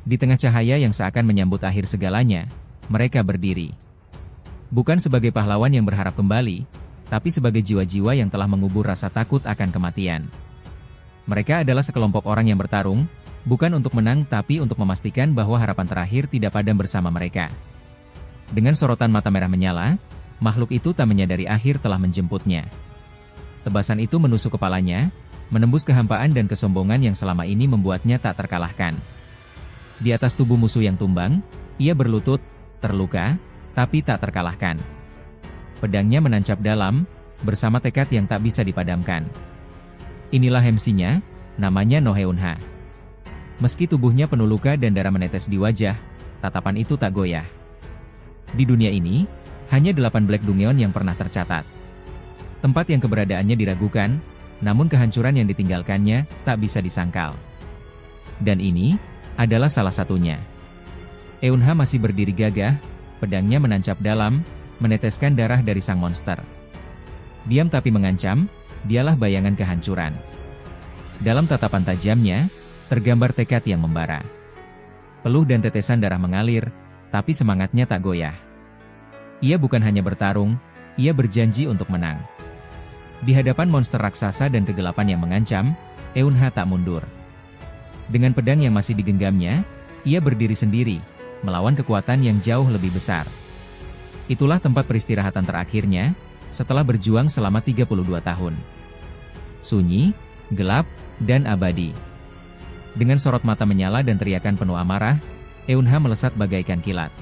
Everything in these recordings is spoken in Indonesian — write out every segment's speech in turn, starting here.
Di tengah cahaya yang seakan menyambut akhir segalanya, mereka berdiri. Bukan sebagai pahlawan yang berharap kembali, tapi sebagai jiwa-jiwa yang telah mengubur rasa takut akan kematian. Mereka adalah sekelompok orang yang bertarung, bukan untuk menang tapi untuk memastikan bahwa harapan terakhir tidak padam bersama mereka. Dengan sorotan mata merah menyala, makhluk itu tak menyadari akhir telah menjemputnya. Tebasan itu menusuk kepalanya, menembus kehampaan dan kesombongan yang selama ini membuatnya tak terkalahkan. Di atas tubuh musuh yang tumbang, ia berlutut, terluka, tapi tak terkalahkan. Pedangnya menancap dalam, bersama tekad yang tak bisa dipadamkan. Inilah MC-nya, namanya No Heun-ha. Meski tubuhnya penuh luka dan darah menetes di wajah, tatapan itu tak goyah. Di dunia ini, hanya 8 Black Dungeon yang pernah tercatat. Tempat yang keberadaannya diragukan, namun kehancuran yang ditinggalkannya tak bisa disangkal. Dan ini adalah salah satunya. Eun-ha masih berdiri gagah, pedangnya menancap dalam, meneteskan darah dari sang monster. Diam tapi mengancam, dialah bayangan kehancuran. Dalam tatapan tajamnya, tergambar tekad yang membara. Peluh dan tetesan darah mengalir, tapi semangatnya tak goyah. Ia bukan hanya bertarung, ia berjanji untuk menang. Di hadapan monster raksasa dan kegelapan yang mengancam, Eun-ha tak mundur. Dengan pedang yang masih digenggamnya, ia berdiri sendiri, melawan kekuatan yang jauh lebih besar. Itulah tempat peristirahatan terakhirnya, setelah berjuang selama 32 tahun. Sunyi, gelap, dan abadi. Dengan sorot mata menyala dan teriakan penuh amarah, Eun-ha melesat bagaikan kilat.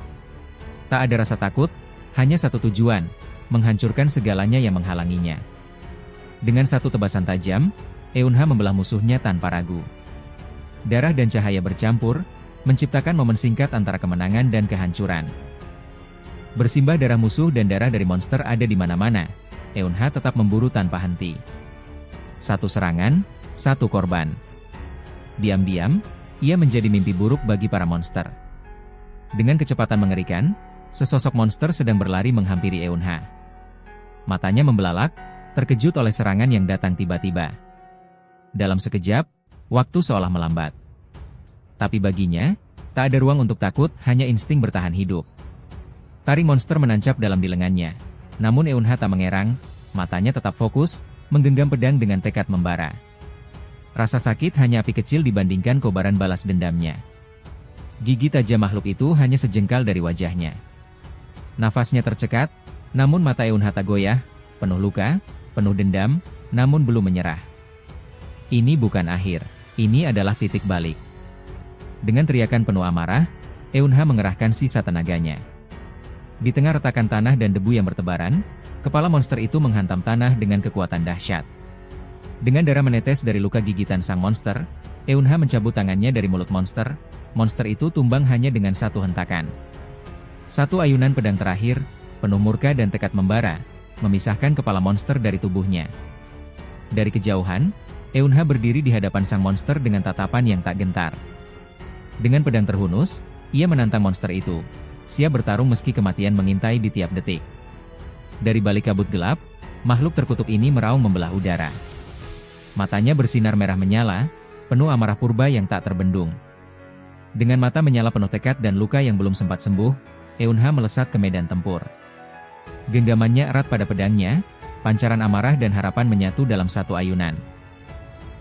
Tak ada rasa takut, hanya satu tujuan, menghancurkan segalanya yang menghalanginya. Dengan satu tebasan tajam, Eun-ha membelah musuhnya tanpa ragu. Darah dan cahaya bercampur, menciptakan momen singkat antara kemenangan dan kehancuran. Bersimbah darah musuh dan darah dari monster ada di mana-mana, Eun-ha tetap memburu tanpa henti. Satu serangan, satu korban. Diam-diam, ia menjadi mimpi buruk bagi para monster. Dengan kecepatan mengerikan, sesosok monster sedang berlari menghampiri Eun-ha. Matanya membelalak, terkejut oleh serangan yang datang tiba-tiba. Dalam sekejap, waktu seolah melambat. Tapi baginya, tak ada ruang untuk takut, hanya insting bertahan hidup. Taring monster menancap dalam di lengannya. Namun Eun-ha tak mengerang, matanya tetap fokus, menggenggam pedang dengan tekad membara. Rasa sakit hanya api kecil dibandingkan kobaran balas dendamnya. Gigi tajam makhluk itu hanya sejengkal dari wajahnya. Nafasnya tercekat, namun mata Eun-ha tak goyah, penuh luka, penuh dendam, namun belum menyerah. Ini bukan akhir, ini adalah titik balik. Dengan teriakan penuh amarah, Eun-ha mengerahkan sisa tenaganya. Di tengah retakan tanah dan debu yang bertebaran, kepala monster itu menghantam tanah dengan kekuatan dahsyat. Dengan darah menetes dari luka gigitan sang monster, Eun-ha mencabut tangannya dari mulut monster. Monster itu tumbang hanya dengan satu hentakan. Satu ayunan pedang terakhir, penuh murka dan tekad membara, memisahkan kepala monster dari tubuhnya. Dari kejauhan, Eun-ha berdiri di hadapan sang monster dengan tatapan yang tak gentar. Dengan pedang terhunus, ia menantang monster itu, siap bertarung meski kematian mengintai di tiap detik. Dari balik kabut gelap, makhluk terkutuk ini meraung membelah udara. Matanya bersinar merah menyala, penuh amarah purba yang tak terbendung. Dengan mata menyala penuh tekad dan luka yang belum sempat sembuh, Eun-ha melesat ke medan tempur. Genggamannya erat pada pedangnya, pancaran amarah dan harapan menyatu dalam satu ayunan.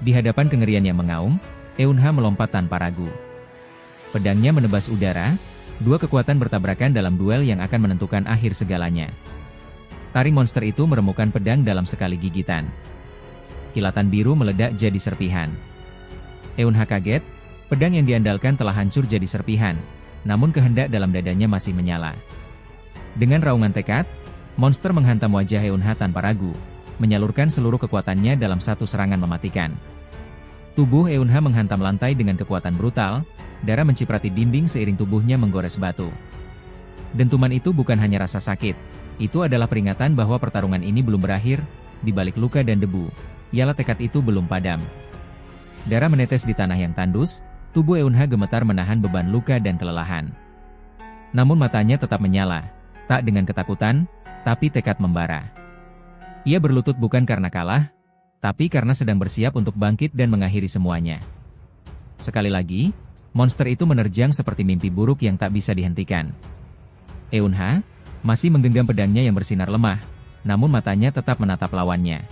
Di hadapan kengerian yang mengaum, Eun-ha melompat tanpa ragu. Pedangnya menebas udara, dua kekuatan bertabrakan dalam duel yang akan menentukan akhir segalanya. Taring monster itu meremukkan pedang dalam sekali gigitan. Kilatan biru meledak jadi serpihan. Eun-ha kaget, pedang yang diandalkan telah hancur jadi serpihan, namun kehendak dalam dadanya masih menyala. Dengan raungan tekad, monster menghantam wajah Eun-ha tanpa ragu, menyalurkan seluruh kekuatannya dalam satu serangan mematikan. Tubuh Eun-ha menghantam lantai dengan kekuatan brutal, darah menciprati dinding seiring tubuhnya menggores batu. Dentuman itu bukan hanya rasa sakit, itu adalah peringatan bahwa pertarungan ini belum berakhir. Di balik luka dan debu, ialah tekad itu belum padam. Darah menetes di tanah yang tandus, tubuh Eun-ha gemetar menahan beban luka dan kelelahan. Namun matanya tetap menyala, tak dengan ketakutan, tapi tekad membara. Ia berlutut bukan karena kalah, tapi karena sedang bersiap untuk bangkit dan mengakhiri semuanya. Sekali lagi, monster itu menerjang seperti mimpi buruk yang tak bisa dihentikan. Eunha masih menggenggam pedangnya yang bersinar lemah, namun matanya tetap menatap lawannya.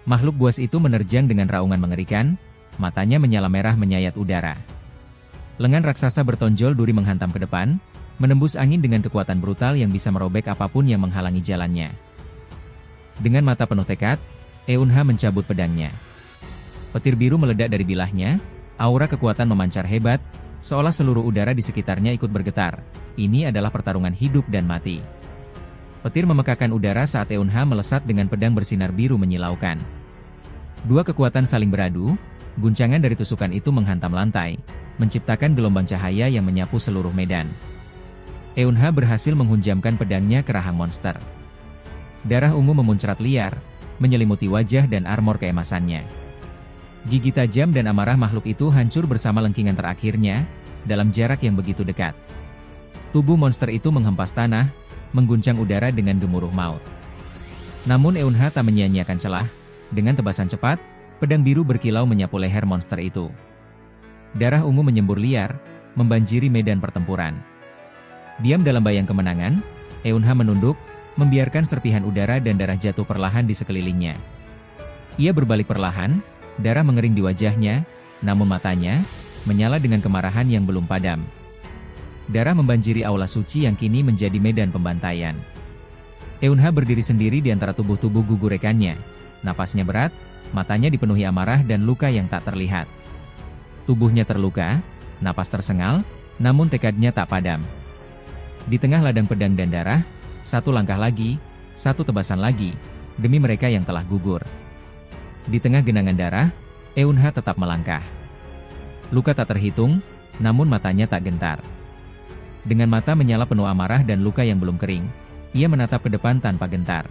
Makhluk buas itu menerjang dengan raungan mengerikan, matanya menyala merah menyayat udara. Lengan raksasa bertonjol duri menghantam ke depan, menembus angin dengan kekuatan brutal yang bisa merobek apapun yang menghalangi jalannya. Dengan mata penuh tekad, Eunha mencabut pedangnya. Petir biru meledak dari bilahnya, aura kekuatan memancar hebat, seolah seluruh udara di sekitarnya ikut bergetar. Ini adalah pertarungan hidup dan mati. Petir memekakkan udara saat Eunha melesat dengan pedang bersinar biru menyilaukan. Dua kekuatan saling beradu, guncangan dari tusukan itu menghantam lantai, menciptakan gelombang cahaya yang menyapu seluruh medan. Eunha berhasil menghunjamkan pedangnya ke rahang monster. Darah ungu memuncrat liar, menyelimuti wajah dan armor keemasannya. Gigi tajam dan amarah makhluk itu hancur bersama lengkingan terakhirnya, dalam jarak yang begitu dekat. Tubuh monster itu menghempas tanah, mengguncang udara dengan gemuruh maut. Namun Eunha tak menyia-nyiakan celah, dengan tebasan cepat, pedang biru berkilau menyapu leher monster itu. Darah ungu menyembur liar, membanjiri medan pertempuran. Diam dalam bayang kemenangan, Eunha menunduk, membiarkan serpihan udara dan darah jatuh perlahan di sekelilingnya. Ia berbalik perlahan, darah mengering di wajahnya, namun matanya menyala dengan kemarahan yang belum padam. Darah membanjiri aula suci yang kini menjadi medan pembantaian. Eunha berdiri sendiri di antara tubuh-tubuh gugur rekannya. Napasnya berat, matanya dipenuhi amarah dan luka yang tak terlihat. Tubuhnya terluka, napas tersengal, namun tekadnya tak padam. Di tengah ladang pedang dan darah, satu langkah lagi, satu tebasan lagi, demi mereka yang telah gugur. Di tengah genangan darah, Eunha tetap melangkah. Luka tak terhitung, namun matanya tak gentar. Dengan mata menyala penuh amarah dan luka yang belum kering, ia menatap ke depan tanpa gentar.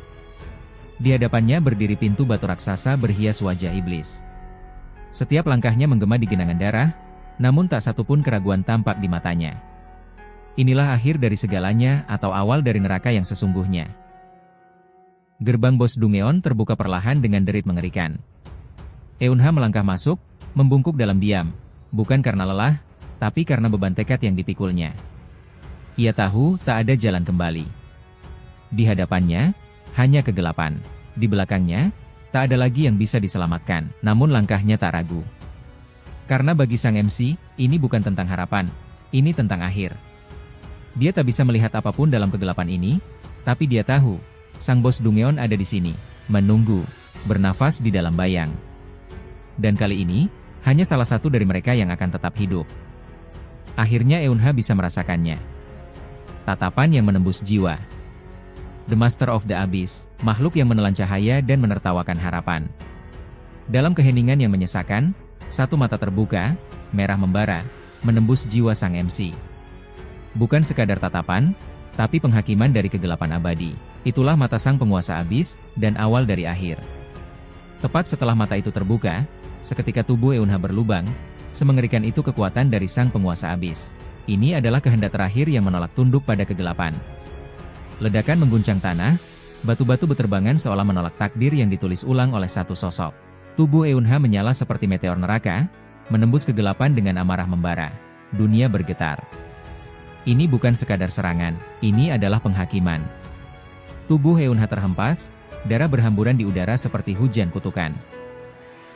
Di hadapannya berdiri pintu batu raksasa berhias wajah iblis. Setiap langkahnya menggema di genangan darah, namun tak satupun keraguan tampak di matanya. Inilah akhir dari segalanya atau awal dari neraka yang sesungguhnya. Gerbang Bos Dungeon terbuka perlahan dengan derit mengerikan. Eunha melangkah masuk, membungkuk dalam diam, bukan karena lelah, tapi karena beban tekad yang dipikulnya. Ia tahu tak ada jalan kembali. Di hadapannya, hanya kegelapan. Di belakangnya, tak ada lagi yang bisa diselamatkan, namun langkahnya tak ragu. Karena bagi sang MC, ini bukan tentang harapan, ini tentang akhir. Dia tak bisa melihat apapun dalam kegelapan ini, tapi dia tahu, sang bos Dungeon ada di sini, menunggu, bernafas di dalam bayang. Dan kali ini, hanya salah satu dari mereka yang akan tetap hidup. Akhirnya Eunha bisa merasakannya. Tatapan yang menembus jiwa. The Master of the Abyss, makhluk yang menelan cahaya dan menertawakan harapan. Dalam keheningan yang menyesakan, satu mata terbuka, merah membara, menembus jiwa sang MC. Bukan sekadar tatapan, tapi penghakiman dari kegelapan abadi. Itulah mata sang penguasa abis, dan awal dari akhir. Tepat setelah mata itu terbuka, seketika tubuh Eunha berlubang, semengerikan itu kekuatan dari sang penguasa abis. Ini adalah kehendak terakhir yang menolak tunduk pada kegelapan. Ledakan mengguncang tanah, batu-batu beterbangan seolah menolak takdir yang ditulis ulang oleh satu sosok. Tubuh Eunha menyala seperti meteor neraka, menembus kegelapan dengan amarah membara. Dunia bergetar. Ini bukan sekadar serangan, ini adalah penghakiman. Tubuh Eunha terhempas, darah berhamburan di udara seperti hujan kutukan.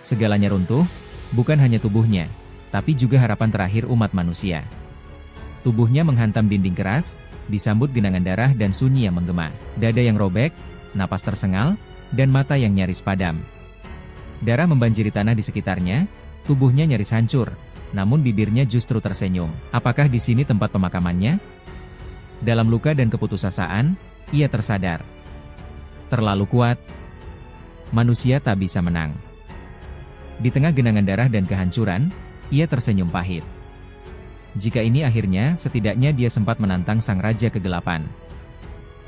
Segalanya runtuh, bukan hanya tubuhnya, tapi juga harapan terakhir umat manusia. Tubuhnya menghantam dinding keras, disambut genangan darah dan sunyi yang menggema. Dada yang robek, napas tersengal, dan mata yang nyaris padam. Darah membanjiri tanah di sekitarnya, tubuhnya nyaris hancur, namun bibirnya justru tersenyum. Apakah di sini tempat pemakamannya? Dalam luka dan keputusasaan, ia tersadar. Terlalu kuat. Manusia tak bisa menang. Di tengah genangan darah dan kehancuran, ia tersenyum pahit. Jika ini akhirnya, setidaknya dia sempat menantang sang Raja Kegelapan.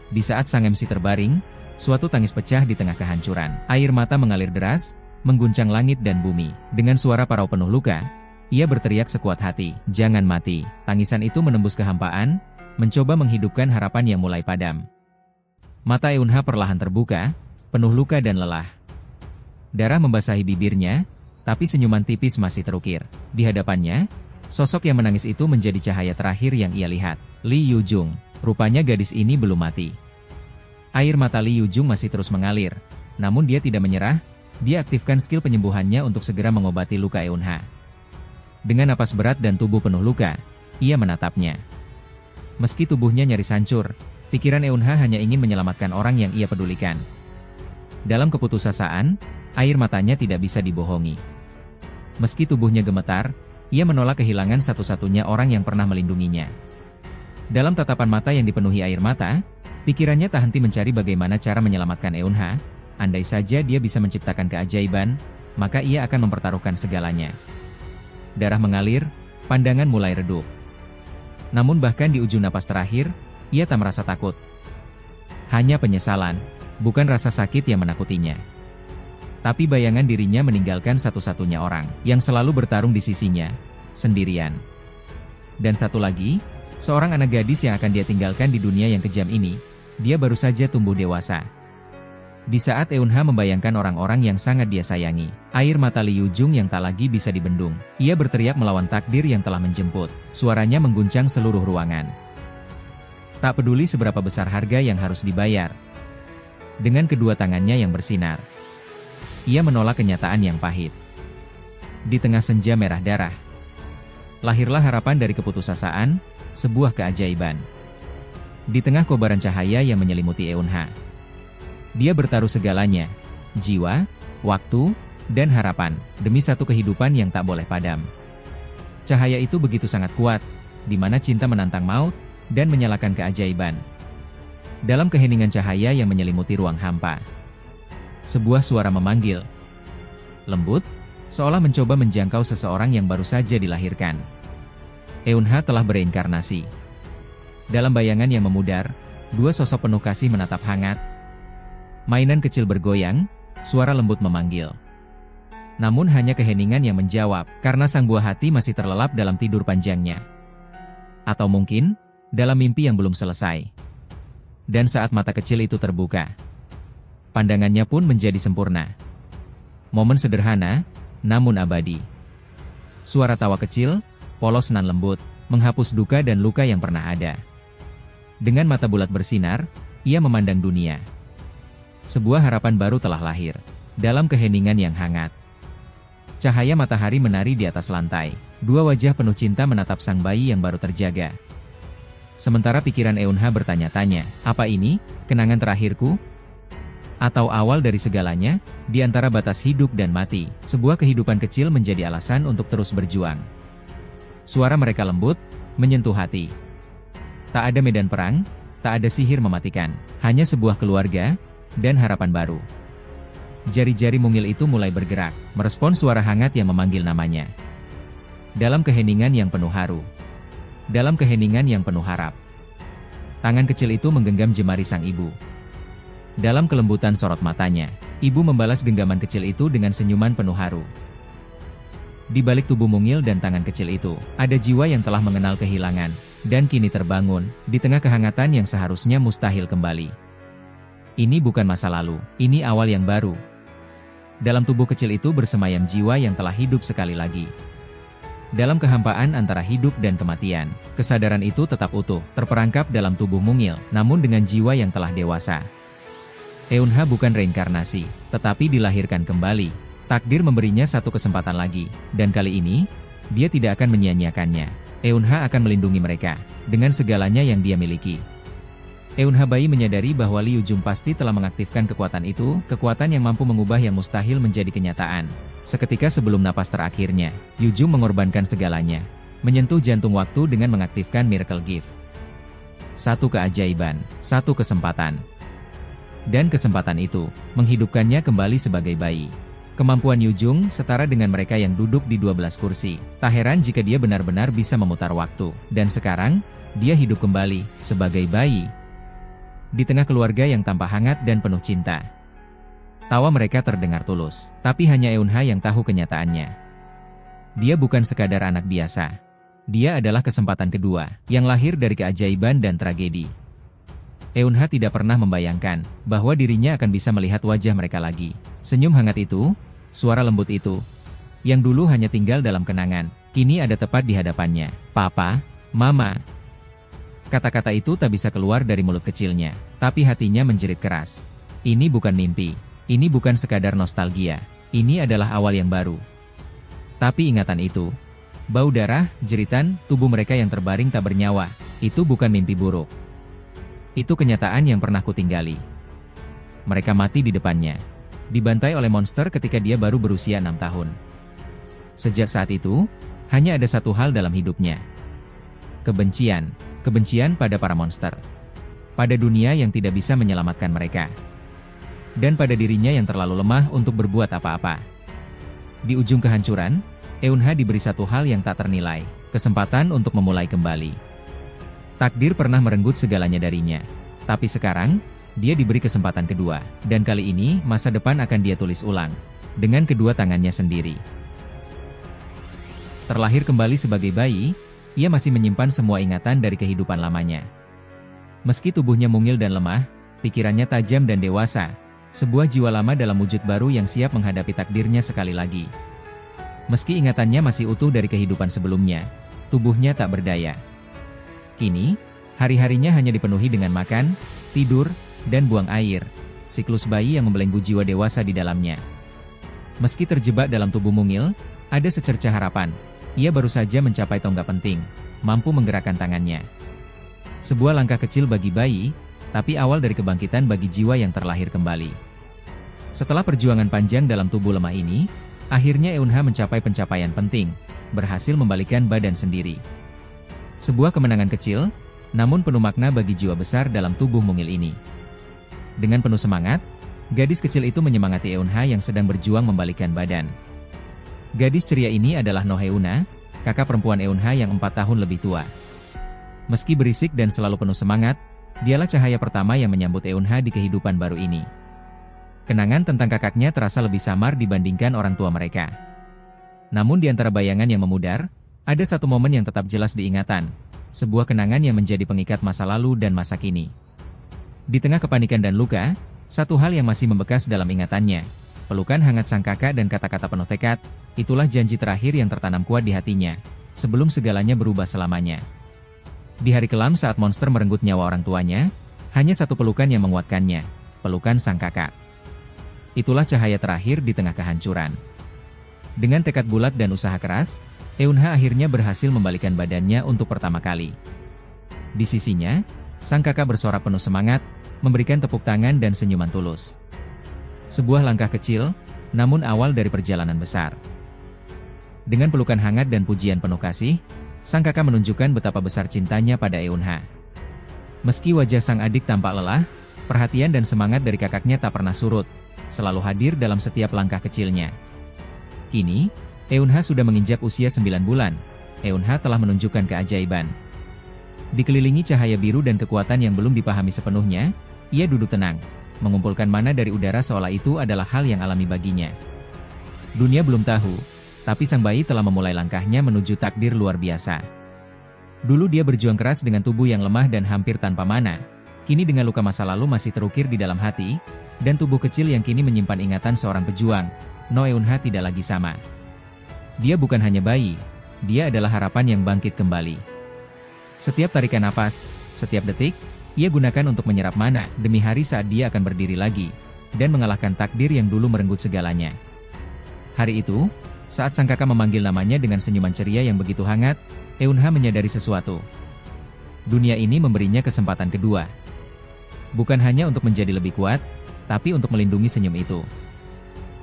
Di saat sang MC terbaring, suatu tangis pecah di tengah kehancuran. Air mata mengalir deras, mengguncang langit dan bumi. Dengan suara parau penuh luka, ia berteriak sekuat hati, "Jangan mati." Tangisan itu menembus kehampaan, mencoba menghidupkan harapan yang mulai padam. Mata Eunha perlahan terbuka, penuh luka dan lelah. Darah membasahi bibirnya, tapi senyuman tipis masih terukir. Di hadapannya, Sosok yang menangis itu menjadi cahaya terakhir yang ia lihat. Li Yujung. Rupanya gadis ini belum mati. Air mata Li Yujung masih terus mengalir. Namun dia tidak menyerah, dia aktifkan skill penyembuhannya untuk segera mengobati luka Eunha. Dengan napas berat dan tubuh penuh luka, ia menatapnya. Meski tubuhnya nyaris hancur, pikiran Eunha hanya ingin menyelamatkan orang yang ia pedulikan. Dalam keputusasaan, air matanya tidak bisa dibohongi. Meski tubuhnya gemetar, ia menolak kehilangan satu-satunya orang yang pernah melindunginya. Dalam tatapan mata yang dipenuhi air mata, pikirannya tak henti mencari bagaimana cara menyelamatkan Eunha. Andai saja dia bisa menciptakan keajaiban, maka ia akan mempertaruhkan segalanya. Darah mengalir, pandangan mulai redup. Namun bahkan di ujung napas terakhir, ia tak merasa takut. Hanya penyesalan, bukan rasa sakit yang menakutinya. Tapi bayangan dirinya meninggalkan satu-satunya orang yang selalu bertarung di sisinya, sendirian. Dan satu lagi, seorang anak gadis yang akan dia tinggalkan di dunia yang kejam ini, dia baru saja tumbuh dewasa. Di saat Eunha membayangkan orang-orang yang sangat dia sayangi, air mata Li Yujung yang tak lagi bisa dibendung, ia berteriak melawan takdir yang telah menjemput, suaranya mengguncang seluruh ruangan. Tak peduli seberapa besar harga yang harus dibayar. Dengan kedua tangannya yang bersinar, ia menolak kenyataan yang pahit. Di tengah senja merah darah, lahirlah harapan dari keputusasaan, sebuah keajaiban. Di tengah kobaran cahaya yang menyelimuti Eunha, dia bertaruh segalanya, jiwa, waktu, dan harapan, demi satu kehidupan yang tak boleh padam. Cahaya itu begitu sangat kuat, di mana cinta menantang maut, dan menyalakan keajaiban. Dalam keheningan cahaya yang menyelimuti ruang hampa, sebuah suara memanggil. Lembut, seolah mencoba menjangkau seseorang yang baru saja dilahirkan. Eunha telah bereinkarnasi. Dalam bayangan yang memudar, dua sosok penuh kasih menatap hangat. Mainan kecil bergoyang, suara lembut memanggil. Namun hanya keheningan yang menjawab, karena sang buah hati masih terlelap dalam tidur panjangnya. Atau mungkin, dalam mimpi yang belum selesai. Dan saat mata kecil itu terbuka, pandangannya pun menjadi sempurna. Momen sederhana, namun abadi. Suara tawa kecil, polos nan lembut, menghapus duka dan luka yang pernah ada. Dengan mata bulat bersinar, ia memandang dunia. Sebuah harapan baru telah lahir, dalam keheningan yang hangat. Cahaya matahari menari di atas lantai, dua wajah penuh cinta menatap sang bayi yang baru terjaga. Sementara pikiran Eunha bertanya-tanya, apa ini, kenangan terakhirku? Atau awal dari segalanya, di antara batas hidup dan mati, sebuah kehidupan kecil menjadi alasan untuk terus berjuang. Suara mereka lembut, menyentuh hati. Tak ada medan perang, tak ada sihir mematikan, hanya sebuah keluarga, dan harapan baru. Jari-jari mungil itu mulai bergerak, merespons suara hangat yang memanggil namanya. Dalam keheningan yang penuh haru. Dalam keheningan yang penuh harap. Tangan kecil itu menggenggam jemari sang ibu. Dalam kelembutan sorot matanya, ibu membalas genggaman kecil itu dengan senyuman penuh haru. Di balik tubuh mungil dan tangan kecil itu, ada jiwa yang telah mengenal kehilangan, dan kini terbangun, di tengah kehangatan yang seharusnya mustahil kembali. Ini bukan masa lalu, ini awal yang baru. Dalam tubuh kecil itu bersemayam jiwa yang telah hidup sekali lagi. Dalam kehampaan antara hidup dan kematian, kesadaran itu tetap utuh, terperangkap dalam tubuh mungil, namun dengan jiwa yang telah dewasa. Eunha bukan reinkarnasi, tetapi dilahirkan kembali. Takdir memberinya satu kesempatan lagi, dan kali ini, dia tidak akan menyia-nyiakannya. Eunha akan melindungi mereka, dengan segalanya yang dia miliki. Eunha bayi menyadari bahwa Li Yujung pasti telah mengaktifkan kekuatan itu, kekuatan yang mampu mengubah yang mustahil menjadi kenyataan. Seketika sebelum napas terakhirnya, Yujung mengorbankan segalanya, menyentuh jantung waktu dengan mengaktifkan Miracle Gift. Satu keajaiban, satu kesempatan. Dan kesempatan itu, menghidupkannya kembali sebagai bayi. Kemampuan Yujung setara dengan mereka yang duduk di 12 kursi. Tak heran jika dia benar-benar bisa memutar waktu. Dan sekarang, dia hidup kembali, sebagai bayi. Di tengah keluarga yang tampak hangat dan penuh cinta. Tawa mereka terdengar tulus, tapi hanya Eunha yang tahu kenyataannya. Dia bukan sekadar anak biasa. Dia adalah kesempatan kedua, yang lahir dari keajaiban dan tragedi. Eunha tidak pernah membayangkan bahwa dirinya akan bisa melihat wajah mereka lagi. Senyum hangat itu, suara lembut itu, yang dulu hanya tinggal dalam kenangan, Kini ada tepat di hadapannya. Papa, Mama. Kata-kata itu tak bisa keluar dari mulut kecilnya, tapi hatinya menjerit keras. Ini bukan mimpi. Ini bukan sekadar nostalgia. Ini adalah awal yang baru. Tapi ingatan itu, bau darah, jeritan, tubuh mereka yang terbaring tak bernyawa, itu bukan mimpi buruk. Itu kenyataan yang pernah kutinggali. Mereka mati di depannya. Dibantai oleh monster ketika dia baru berusia 6 tahun. Sejak saat itu, hanya ada satu hal dalam hidupnya. Kebencian. Kebencian pada para monster. Pada dunia yang tidak bisa menyelamatkan mereka. Dan pada dirinya yang terlalu lemah untuk berbuat apa-apa. Di ujung kehancuran, Eunha diberi satu hal yang tak ternilai, kesempatan untuk memulai kembali. Takdir pernah merenggut segalanya darinya. Tapi sekarang, dia diberi kesempatan kedua, dan kali ini masa depan akan dia tulis ulang, dengan kedua tangannya sendiri. Terlahir kembali sebagai bayi, ia masih menyimpan semua ingatan dari kehidupan lamanya. Meski tubuhnya mungil dan lemah, pikirannya tajam dan dewasa, sebuah jiwa lama dalam wujud baru yang siap menghadapi takdirnya sekali lagi. Meski ingatannya masih utuh dari kehidupan sebelumnya, tubuhnya tak berdaya. Kini, hari-harinya hanya dipenuhi dengan makan, tidur, dan buang air, siklus bayi yang membelenggu jiwa dewasa di dalamnya. Meski terjebak dalam tubuh mungil, ada secercah harapan. Ia baru saja mencapai tonggak penting, mampu menggerakkan tangannya. Sebuah langkah kecil bagi bayi, tapi awal dari kebangkitan bagi jiwa yang terlahir kembali. Setelah perjuangan panjang dalam tubuh lemah ini, akhirnya Eunha mencapai pencapaian penting, berhasil membalikkan badan sendiri. Sebuah kemenangan kecil, namun penuh makna bagi jiwa besar dalam tubuh mungil ini. Dengan penuh semangat, gadis kecil itu menyemangati Eunha yang sedang berjuang membalikkan badan. Gadis ceria ini adalah No Heuna, kakak perempuan Eunha yang 4 tahun lebih tua. Meski berisik dan selalu penuh semangat, dialah cahaya pertama yang menyambut Eunha di kehidupan baru ini. Kenangan tentang kakaknya terasa lebih samar dibandingkan orang tua mereka. Namun di antara bayangan yang memudar, ada satu momen yang tetap jelas diingatan, sebuah kenangan yang menjadi pengikat masa lalu dan masa kini. Di tengah kepanikan dan luka, satu hal yang masih membekas dalam ingatannya, pelukan hangat sang kakak dan kata-kata penuh tekad, itulah janji terakhir yang tertanam kuat di hatinya, sebelum segalanya berubah selamanya. Di hari kelam saat monster merenggut nyawa orang tuanya, hanya satu pelukan yang menguatkannya, pelukan sang kakak. Itulah cahaya terakhir di tengah kehancuran. Dengan tekad bulat dan usaha keras, Eunha akhirnya berhasil membalikkan badannya untuk pertama kali. Di sisinya, sang kakak bersorak penuh semangat, memberikan tepuk tangan dan senyuman tulus. Sebuah langkah kecil, namun awal dari perjalanan besar. Dengan pelukan hangat dan pujian penuh kasih, sang kakak menunjukkan betapa besar cintanya pada Eunha. Meski wajah sang adik tampak lelah, perhatian dan semangat dari kakaknya tak pernah surut, selalu hadir dalam setiap langkah kecilnya. Kini, Eunha sudah menginjak usia 9 bulan, Eunha telah menunjukkan keajaiban. Dikelilingi cahaya biru dan kekuatan yang belum dipahami sepenuhnya, ia duduk tenang, mengumpulkan mana dari udara seolah itu adalah hal yang alami baginya. Dunia belum tahu, tapi sang bayi telah memulai langkahnya menuju takdir luar biasa. Dulu dia berjuang keras dengan tubuh yang lemah dan hampir tanpa mana, kini dengan luka masa lalu masih terukir di dalam hati, dan tubuh kecil yang kini menyimpan ingatan seorang pejuang, No Eunha tidak lagi sama. Dia bukan hanya bayi, dia adalah harapan yang bangkit kembali. Setiap tarikan napas, setiap detik, ia gunakan untuk menyerap mana demi hari saat dia akan berdiri lagi, dan mengalahkan takdir yang dulu merenggut segalanya. Hari itu, saat sang kakak memanggil namanya dengan senyuman ceria yang begitu hangat, Eunha menyadari sesuatu. Dunia ini memberinya kesempatan kedua. Bukan hanya untuk menjadi lebih kuat, tapi untuk melindungi senyum itu.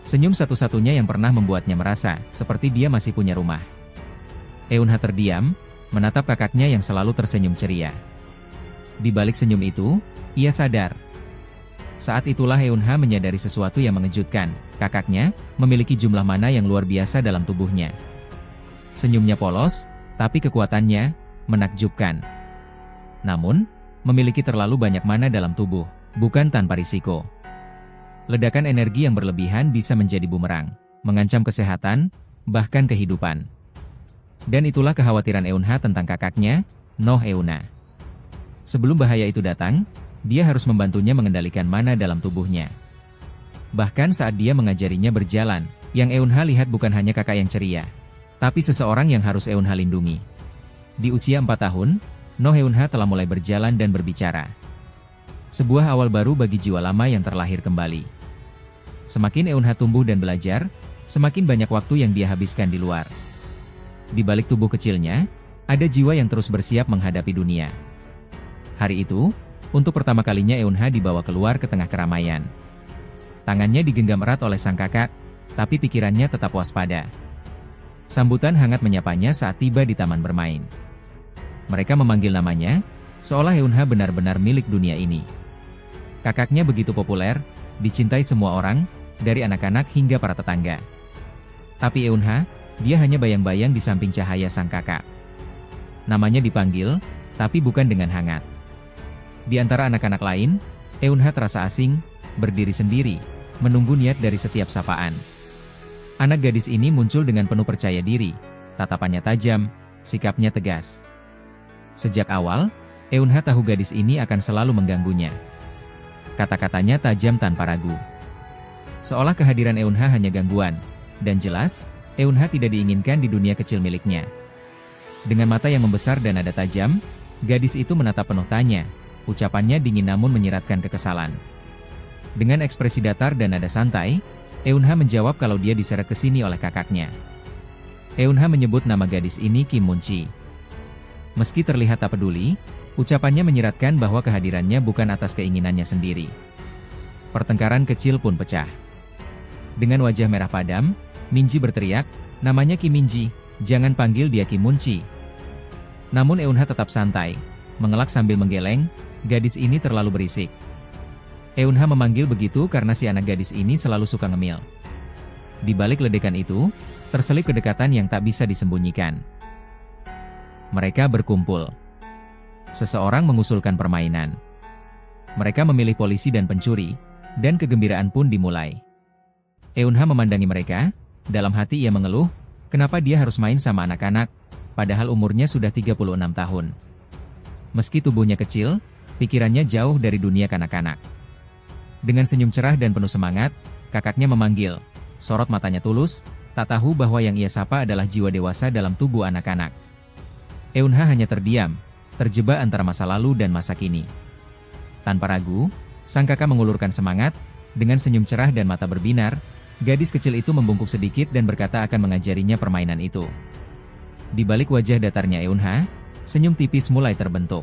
Senyum satu-satunya yang pernah membuatnya merasa seperti dia masih punya rumah. Eunha terdiam, menatap kakaknya yang selalu tersenyum ceria. Di balik senyum itu, ia sadar. Saat itulah Eunha menyadari sesuatu yang mengejutkan, kakaknya memiliki jumlah mana yang luar biasa dalam tubuhnya. Senyumnya polos, tapi kekuatannya menakjubkan. Namun, memiliki terlalu banyak mana dalam tubuh, bukan tanpa risiko. Ledakan energi yang berlebihan bisa menjadi bumerang, mengancam kesehatan, bahkan kehidupan. Dan itulah kekhawatiran Eunha tentang kakaknya, No Heuna. Sebelum bahaya itu datang, dia harus membantunya mengendalikan mana dalam tubuhnya. Bahkan saat dia mengajarinya berjalan, yang Eunha lihat bukan hanya kakak yang ceria, Tapi seseorang yang harus Eunha lindungi. Di usia 4 tahun, No Eunha telah mulai berjalan dan berbicara. Sebuah awal baru bagi jiwa lama yang terlahir kembali. Semakin Eunha tumbuh dan belajar, semakin banyak waktu yang dia habiskan di luar. Di balik tubuh kecilnya, ada jiwa yang terus bersiap menghadapi dunia. Hari itu, untuk pertama kalinya Eunha dibawa keluar ke tengah keramaian. Tangannya digenggam erat oleh sang kakak, tapi pikirannya tetap waspada. Sambutan hangat menyapanya saat tiba di taman bermain. Mereka memanggil namanya, seolah Eunha benar-benar milik dunia ini. Kakaknya begitu populer, dicintai semua orang, dari anak-anak hingga para tetangga. Tapi Eunha, dia hanya bayang-bayang di samping cahaya sang kakak. Namanya dipanggil, tapi bukan dengan hangat. Di antara anak-anak lain, Eunha terasa asing, berdiri sendiri, menunggu niat dari setiap sapaan. Anak gadis ini muncul dengan penuh percaya diri, tatapannya tajam, sikapnya tegas. Sejak awal, Eunha tahu gadis ini akan selalu mengganggunya. Kata-katanya tajam tanpa ragu. Seolah kehadiran Eunha hanya gangguan, dan jelas, Eunha tidak diinginkan di dunia kecil miliknya. Dengan mata yang membesar dan nada tajam, gadis itu menatap penuh tanya. Ucapannya dingin namun menyiratkan kekesalan. Dengan ekspresi datar dan nada santai, Eunha menjawab kalau dia diseret ke sini oleh kakaknya. Eunha menyebut nama gadis ini Kim Moon-chi. Meski terlihat tak peduli, ucapannya menyiratkan bahwa kehadirannya bukan atas keinginannya sendiri. Pertengkaran kecil pun pecah. Dengan wajah merah padam, Minji berteriak, "Namanya Kim Minji, jangan panggil dia Kim Moon-chi." Namun Eunha tetap santai, mengelak sambil menggeleng. Gadis ini terlalu berisik. Eunha memanggil begitu karena si anak gadis ini selalu suka ngemil. Di balik ledekan itu, terselip kedekatan yang tak bisa disembunyikan. Mereka berkumpul. Seseorang mengusulkan permainan. Mereka memilih polisi dan pencuri, dan kegembiraan pun dimulai. Eunha memandangi mereka, dalam hati ia mengeluh, kenapa dia harus main sama anak-anak, padahal umurnya sudah 36 tahun. Meski tubuhnya kecil, pikirannya jauh dari dunia kanak-kanak. Dengan senyum cerah dan penuh semangat, kakaknya memanggil. Sorot matanya tulus, tak tahu bahwa yang ia sapa adalah jiwa dewasa dalam tubuh anak-anak. Eunha hanya terdiam, terjebak antara masa lalu dan masa kini. Tanpa ragu, sang kakak mengulurkan semangat, dengan senyum cerah dan mata berbinar, gadis kecil itu membungkuk sedikit dan berkata akan mengajarinya permainan itu. Di balik wajah datarnya Eunha, senyum tipis mulai terbentuk.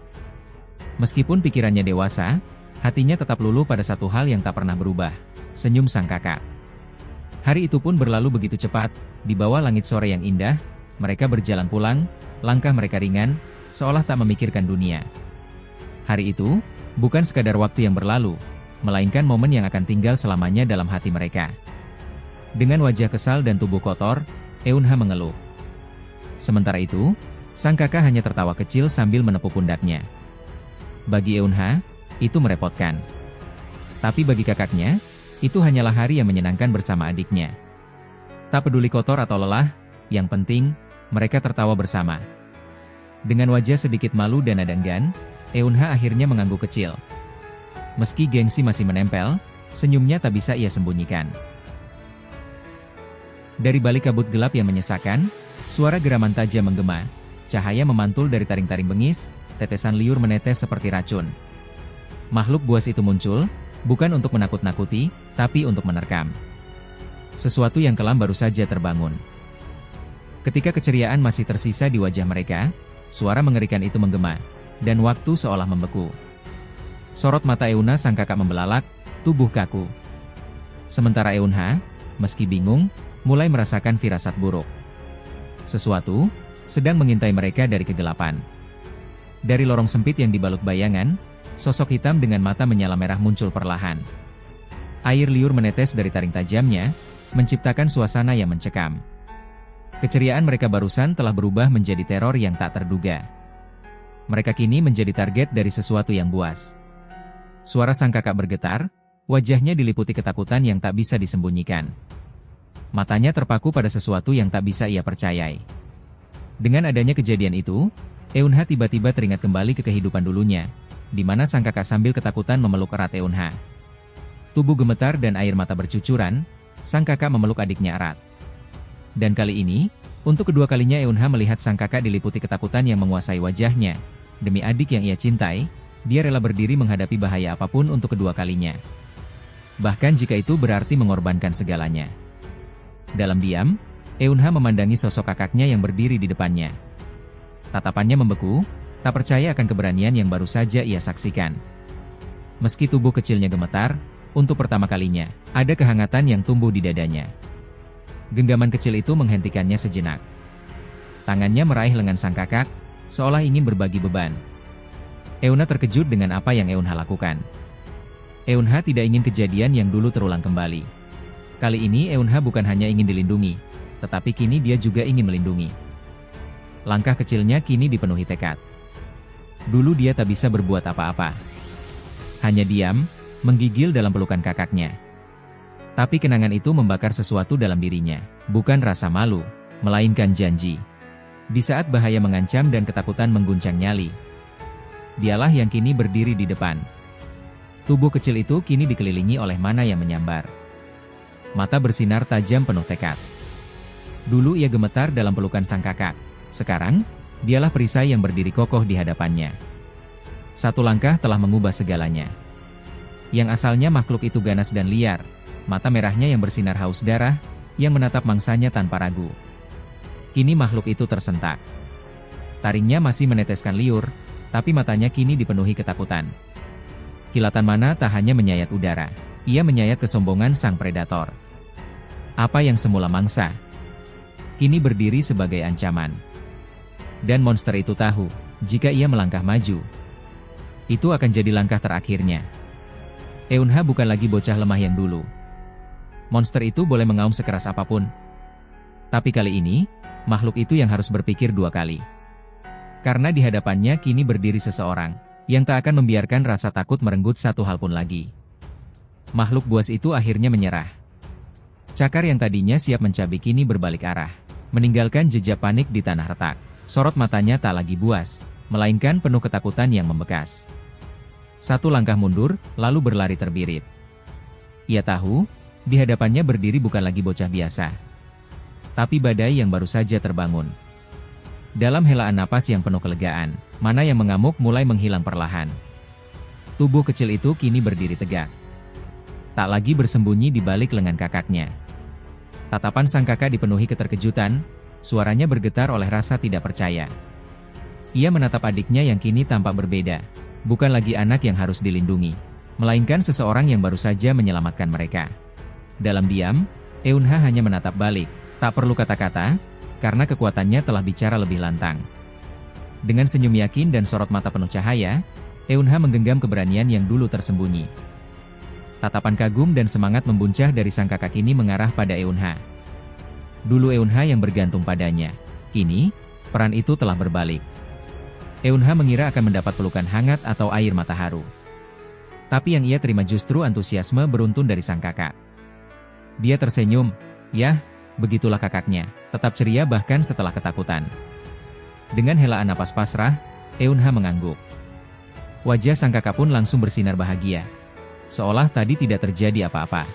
Meskipun pikirannya dewasa, hatinya tetap luluh pada satu hal yang tak pernah berubah, senyum sang kakak. Hari itu pun berlalu begitu cepat, di bawah langit sore yang indah, mereka berjalan pulang, langkah mereka ringan, seolah tak memikirkan dunia. Hari itu, bukan sekadar waktu yang berlalu, melainkan momen yang akan tinggal selamanya dalam hati mereka. Dengan wajah kesal dan tubuh kotor, Eunha mengeluh. Sementara itu, sang kakak hanya tertawa kecil sambil menepuk pundaknya. Bagi Eunha, itu merepotkan. Tapi bagi kakaknya, itu hanyalah hari yang menyenangkan bersama adiknya. Tak peduli kotor atau lelah, yang penting, mereka tertawa bersama. Dengan wajah sedikit malu dan nada enggan, Eunha akhirnya mengangguk kecil. Meski gengsi masih menempel, senyumnya tak bisa ia sembunyikan. Dari balik kabut gelap yang menyesakan, suara geraman tajam menggema, cahaya memantul dari taring-taring bengis, tetesan liur menetes seperti racun. Makhluk buas itu muncul, bukan untuk menakut-nakuti, tapi untuk menerkam. Sesuatu yang kelam baru saja terbangun. Ketika keceriaan masih tersisa di wajah mereka, suara mengerikan itu menggema, dan waktu seolah membeku. Sorot mata Eunha sang kakak membelalak, tubuh kaku. Sementara Eunha, meski bingung, mulai merasakan firasat buruk. Sesuatu sedang mengintai mereka dari kegelapan. Dari lorong sempit yang dibalut bayangan, sosok hitam dengan mata menyala merah muncul perlahan. Air liur menetes dari taring tajamnya, menciptakan suasana yang mencekam. Keceriaan mereka barusan telah berubah menjadi teror yang tak terduga. Mereka kini menjadi target dari sesuatu yang buas. Suara sang kakak bergetar, wajahnya diliputi ketakutan yang tak bisa disembunyikan. Matanya terpaku pada sesuatu yang tak bisa ia percayai. Dengan adanya kejadian itu, Eunha tiba-tiba teringat kembali ke kehidupan dulunya, di mana sang kakak sambil ketakutan memeluk erat Eunha. Tubuh gemetar dan air mata bercucuran, sang kakak memeluk adiknya erat. Dan kali ini, Untuk kedua kalinya Eunha melihat sang kakak diliputi ketakutan yang menguasai wajahnya. Demi adik yang ia cintai, dia rela berdiri menghadapi bahaya apapun untuk kedua kalinya. Bahkan jika itu berarti mengorbankan segalanya. Dalam diam, Eunha memandangi sosok kakaknya yang berdiri di depannya. Tatapannya membeku, tak percaya akan keberanian yang baru saja ia saksikan. Meski tubuh kecilnya gemetar, untuk pertama kalinya, ada kehangatan yang tumbuh di dadanya. Genggaman kecil itu menghentikannya sejenak. Tangannya meraih lengan sang kakak, seolah ingin berbagi beban. Eunha terkejut dengan apa yang Eunha lakukan. Eunha tidak ingin kejadian yang dulu terulang kembali. Kali ini Eunha bukan hanya ingin dilindungi, tetapi kini dia juga ingin melindungi. Langkah kecilnya kini dipenuhi tekad. Dulu dia tak bisa berbuat apa-apa. Hanya diam, menggigil dalam pelukan kakaknya. Tapi kenangan itu membakar sesuatu dalam dirinya, bukan rasa malu, melainkan janji. Di saat bahaya mengancam dan ketakutan mengguncang nyali, dialah yang kini berdiri di depan. Tubuh kecil itu kini dikelilingi oleh mana yang menyambar. Mata bersinar tajam penuh tekad. Dulu ia gemetar dalam pelukan sang kakak, sekarang, dialah perisai yang berdiri kokoh di hadapannya. Satu langkah telah mengubah segalanya. Yang asalnya makhluk itu ganas dan liar, mata merahnya yang bersinar haus darah, yang menatap mangsanya tanpa ragu. Kini makhluk itu tersentak. Taringnya masih meneteskan liur, tapi matanya kini dipenuhi ketakutan. Kilatan mana tak hanya menyayat udara, ia menyayat kesombongan sang predator. Apa yang semula mangsa, kini berdiri sebagai ancaman. Dan monster itu tahu, jika ia melangkah maju, itu akan jadi langkah terakhirnya. Eunha bukan lagi bocah lemah yang dulu. Monster itu boleh mengaum sekeras apapun. Tapi kali ini, makhluk itu yang harus berpikir dua kali. Karena di hadapannya kini berdiri seseorang, yang tak akan membiarkan rasa takut merenggut satu hal pun lagi. Makhluk buas itu akhirnya menyerah. Cakar yang tadinya siap mencabik kini berbalik arah, meninggalkan jejak panik di tanah retak. Sorot matanya tak lagi buas, melainkan penuh ketakutan yang membekas. Satu langkah mundur, lalu berlari terbirit. Ia tahu, di hadapannya berdiri bukan lagi bocah biasa, tapi badai yang baru saja terbangun. Dalam helaan napas yang penuh kelegaan, mana yang mengamuk mulai menghilang perlahan. Tubuh kecil itu kini berdiri tegak. Tak lagi bersembunyi di balik lengan kakaknya. Tatapan sang kakak dipenuhi keterkejutan, suaranya bergetar oleh rasa tidak percaya. Ia menatap adiknya yang kini tampak berbeda, bukan lagi anak yang harus dilindungi, melainkan seseorang yang baru saja menyelamatkan mereka. Dalam diam, Eunha hanya menatap balik, tak perlu kata-kata, karena kekuatannya telah bicara lebih lantang. Dengan senyum yakin dan sorot mata penuh cahaya, Eunha menggenggam keberanian yang dulu tersembunyi. Tatapan kagum dan semangat membuncah dari sang kakak kini mengarah pada Eunha. Dulu Eunha yang bergantung padanya, kini, peran itu telah berbalik. Eunha mengira akan mendapat pelukan hangat atau air mata haru. Tapi yang ia terima justru antusiasme beruntun dari sang kakak. Dia tersenyum, "Yah, begitulah kakaknya, tetap ceria bahkan setelah ketakutan." Dengan helaan napas pasrah, Eunha mengangguk. Wajah sang kakak pun langsung bersinar bahagia, seolah tadi tidak terjadi apa-apa.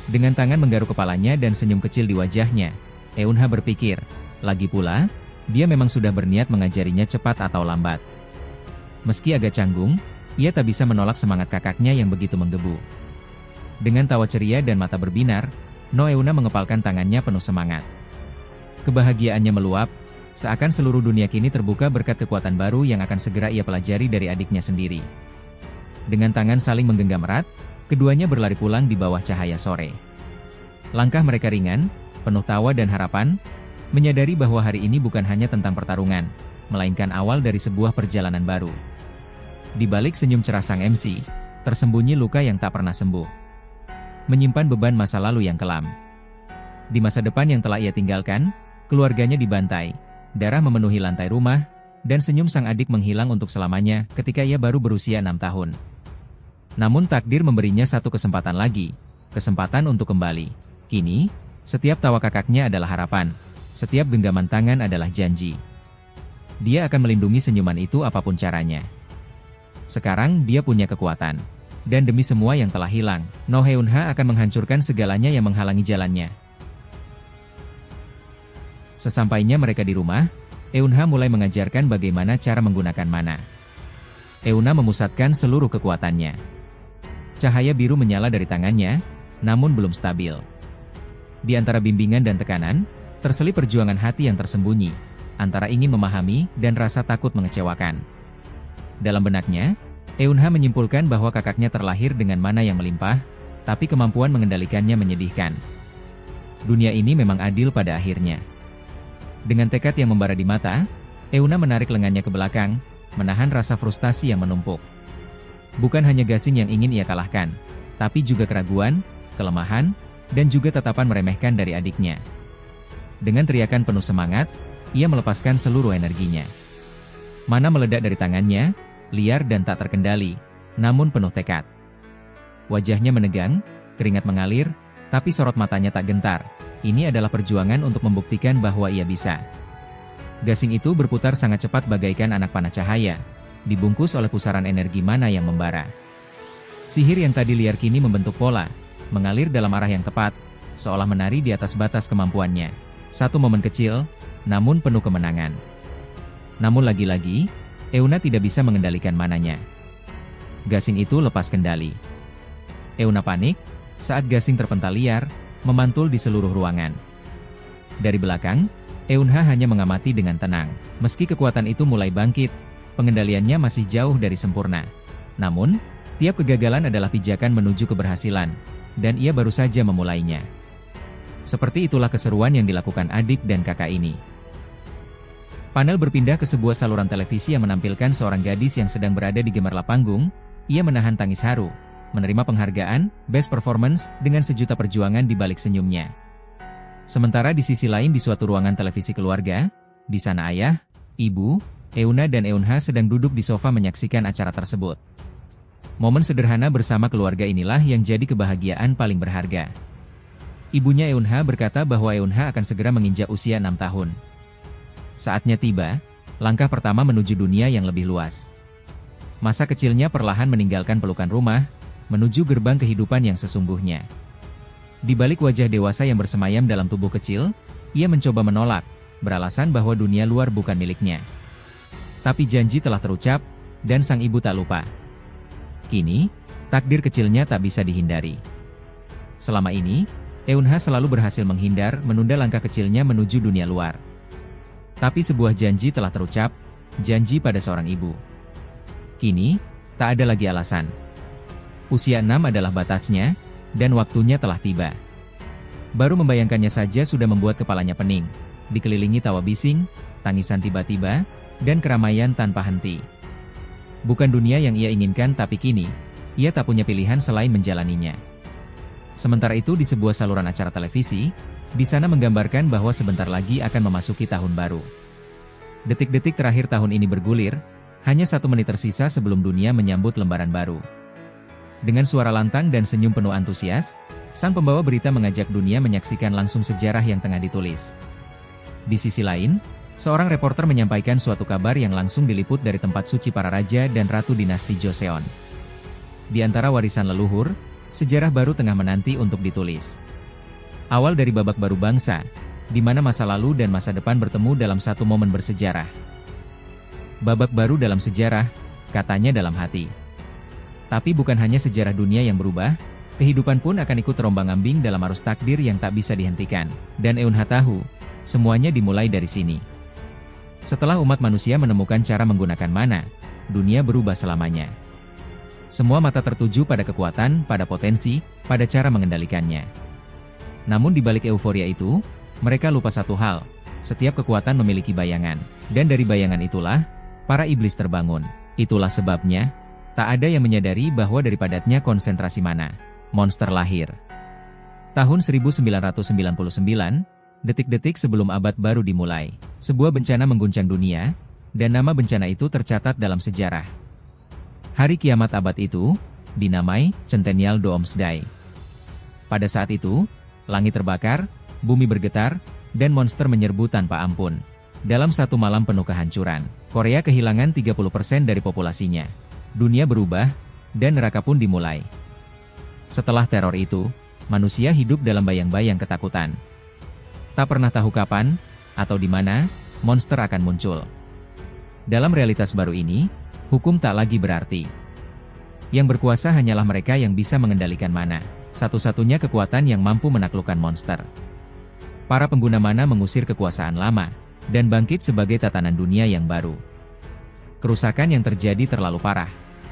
Dengan tangan menggaruk kepalanya dan senyum kecil di wajahnya, Eunha berpikir, lagi pula, dia memang sudah berniat mengajarinya cepat atau lambat. Meski agak canggung, ia tak bisa menolak semangat kakaknya yang begitu menggebu. Dengan tawa ceria dan mata berbinar, Eunha mengepalkan tangannya penuh semangat. Kebahagiaannya meluap, seakan seluruh dunia kini terbuka berkat kekuatan baru yang akan segera ia pelajari dari adiknya sendiri. Dengan tangan saling menggenggam erat, keduanya berlari pulang di bawah cahaya sore. Langkah mereka ringan, penuh tawa dan harapan, menyadari bahwa hari ini bukan hanya tentang pertarungan, melainkan awal dari sebuah perjalanan baru. Di balik senyum cerah sang MC, tersembunyi luka yang tak pernah sembuh. Menyimpan beban masa lalu yang kelam. Di masa depan yang telah ia tinggalkan, keluarganya dibantai, darah memenuhi lantai rumah, dan senyum sang adik menghilang untuk selamanya ketika ia baru berusia 6 tahun. Namun takdir memberinya satu kesempatan lagi, kesempatan untuk kembali. Kini, setiap tawa kakaknya adalah harapan, setiap genggaman tangan adalah janji. Dia akan melindungi senyuman itu apapun caranya. Sekarang dia punya kekuatan. Dan demi semua yang telah hilang, Eunha akan menghancurkan segalanya yang menghalangi jalannya. Sesampainya mereka di rumah, Eunha mulai mengajarkan bagaimana cara menggunakan mana. Eunha memusatkan seluruh kekuatannya. Cahaya biru menyala dari tangannya, namun belum stabil. Di antara bimbingan dan tekanan, terselip perjuangan hati yang tersembunyi, antara ingin memahami dan rasa takut mengecewakan. Dalam benaknya, Eunha menyimpulkan bahwa kakaknya terlahir dengan mana yang melimpah, tapi kemampuan mengendalikannya menyedihkan. Dunia ini memang adil pada akhirnya. Dengan tekad yang membara di mata, Eunha menarik lengannya ke belakang, menahan rasa frustasi yang menumpuk. Bukan hanya gasing yang ingin ia kalahkan, tapi juga keraguan, kelemahan, dan juga tatapan meremehkan dari adiknya. Dengan teriakan penuh semangat, ia melepaskan seluruh energinya. Mana meledak dari tangannya, liar dan tak terkendali, namun penuh tekad. Wajahnya menegang, keringat mengalir, tapi sorot matanya tak gentar. Ini adalah perjuangan untuk membuktikan bahwa ia bisa. Gasing itu berputar sangat cepat bagaikan anak panah cahaya, dibungkus oleh pusaran energi mana yang membara. Sihir yang tadi liar kini membentuk pola, mengalir dalam arah yang tepat, seolah menari di atas batas kemampuannya. Satu momen kecil, namun penuh kemenangan. Namun lagi-lagi, Eunha tidak bisa mengendalikan mananya. Gasing itu lepas kendali. Eunha panik, saat gasing terpental liar, memantul di seluruh ruangan. Dari belakang, Eunha hanya mengamati dengan tenang. Meski kekuatan itu mulai bangkit, pengendaliannya masih jauh dari sempurna. Namun, tiap kegagalan adalah pijakan menuju keberhasilan, dan ia baru saja memulainya. Seperti itulah keseruan yang dilakukan adik dan kakak ini. Panel berpindah ke sebuah saluran televisi yang menampilkan seorang gadis yang sedang berada di gemerlap panggung. Ia menahan tangis haru, menerima penghargaan Best Performance dengan sejuta perjuangan di balik senyumnya. Sementara di sisi lain di suatu ruangan televisi keluarga, di sana ayah, ibu, Eunha dan Eunha sedang duduk di sofa menyaksikan acara tersebut. Momen sederhana bersama keluarga inilah yang jadi kebahagiaan paling berharga. Ibunya Eunha berkata bahwa Eunha akan segera menginjak usia 6 tahun. Saatnya tiba, langkah pertama menuju dunia yang lebih luas. Masa kecilnya perlahan meninggalkan pelukan rumah, menuju gerbang kehidupan yang sesungguhnya. Di balik wajah dewasa yang bersemayam dalam tubuh kecil, ia mencoba menolak, beralasan bahwa dunia luar bukan miliknya. Tapi janji telah terucap, dan sang ibu tak lupa. Kini, takdir kecilnya tak bisa dihindari. Selama ini, Eunha selalu berhasil menghindar, menunda langkah kecilnya menuju dunia luar. Tapi sebuah janji telah terucap, janji pada seorang ibu. Kini, tak ada lagi alasan. Usia 6 adalah batasnya, dan waktunya telah tiba. Baru membayangkannya saja sudah membuat kepalanya pening, dikelilingi tawa bising, tangisan tiba-tiba, dan keramaian tanpa henti. Bukan dunia yang ia inginkan, tapi kini, ia tak punya pilihan selain menjalaninya. Sementara itu di sebuah saluran acara televisi, di sana menggambarkan bahwa sebentar lagi akan memasuki tahun baru. Detik-detik terakhir tahun ini bergulir, hanya 1 menit tersisa sebelum dunia menyambut lembaran baru. Dengan suara lantang dan senyum penuh antusias, sang pembawa berita mengajak dunia menyaksikan langsung sejarah yang tengah ditulis. Di sisi lain, seorang reporter menyampaikan suatu kabar yang langsung diliput dari tempat suci para raja dan ratu dinasti Joseon. Di antara warisan leluhur, sejarah baru tengah menanti untuk ditulis. Awal dari babak baru bangsa, di mana masa lalu dan masa depan bertemu dalam satu momen bersejarah. Babak baru dalam sejarah, katanya dalam hati. Tapi bukan hanya sejarah dunia yang berubah, kehidupan pun akan ikut terombang-ambing dalam arus takdir yang tak bisa dihentikan. Dan Eunha tahu, semuanya dimulai dari sini. Setelah umat manusia menemukan cara menggunakan mana, dunia berubah selamanya. Semua mata tertuju pada kekuatan, pada potensi, pada cara mengendalikannya. Namun di balik euforia itu, mereka lupa satu hal, setiap kekuatan memiliki bayangan, dan dari bayangan itulah, para iblis terbangun. Itulah sebabnya, tak ada yang menyadari bahwa dari padatnya konsentrasi mana, monster lahir. Tahun 1999, detik-detik sebelum abad baru dimulai, sebuah bencana mengguncang dunia, dan nama bencana itu tercatat dalam sejarah. Hari kiamat abad itu, dinamai Centennial Doomsday. Pada saat itu, langit terbakar, bumi bergetar, dan monster menyerbu tanpa ampun. Dalam satu malam penuh kehancuran, Korea kehilangan 30% dari populasinya. Dunia berubah, dan neraka pun dimulai. Setelah teror itu, manusia hidup dalam bayang-bayang ketakutan. Tak pernah tahu kapan, atau di mana monster akan muncul. Dalam realitas baru ini, hukum tak lagi berarti. Yang berkuasa hanyalah mereka yang bisa mengendalikan mana, satu-satunya kekuatan yang mampu menaklukkan monster. Para pengguna mana mengusir kekuasaan lama, dan bangkit sebagai tatanan dunia yang baru. Kerusakan yang terjadi terlalu parah.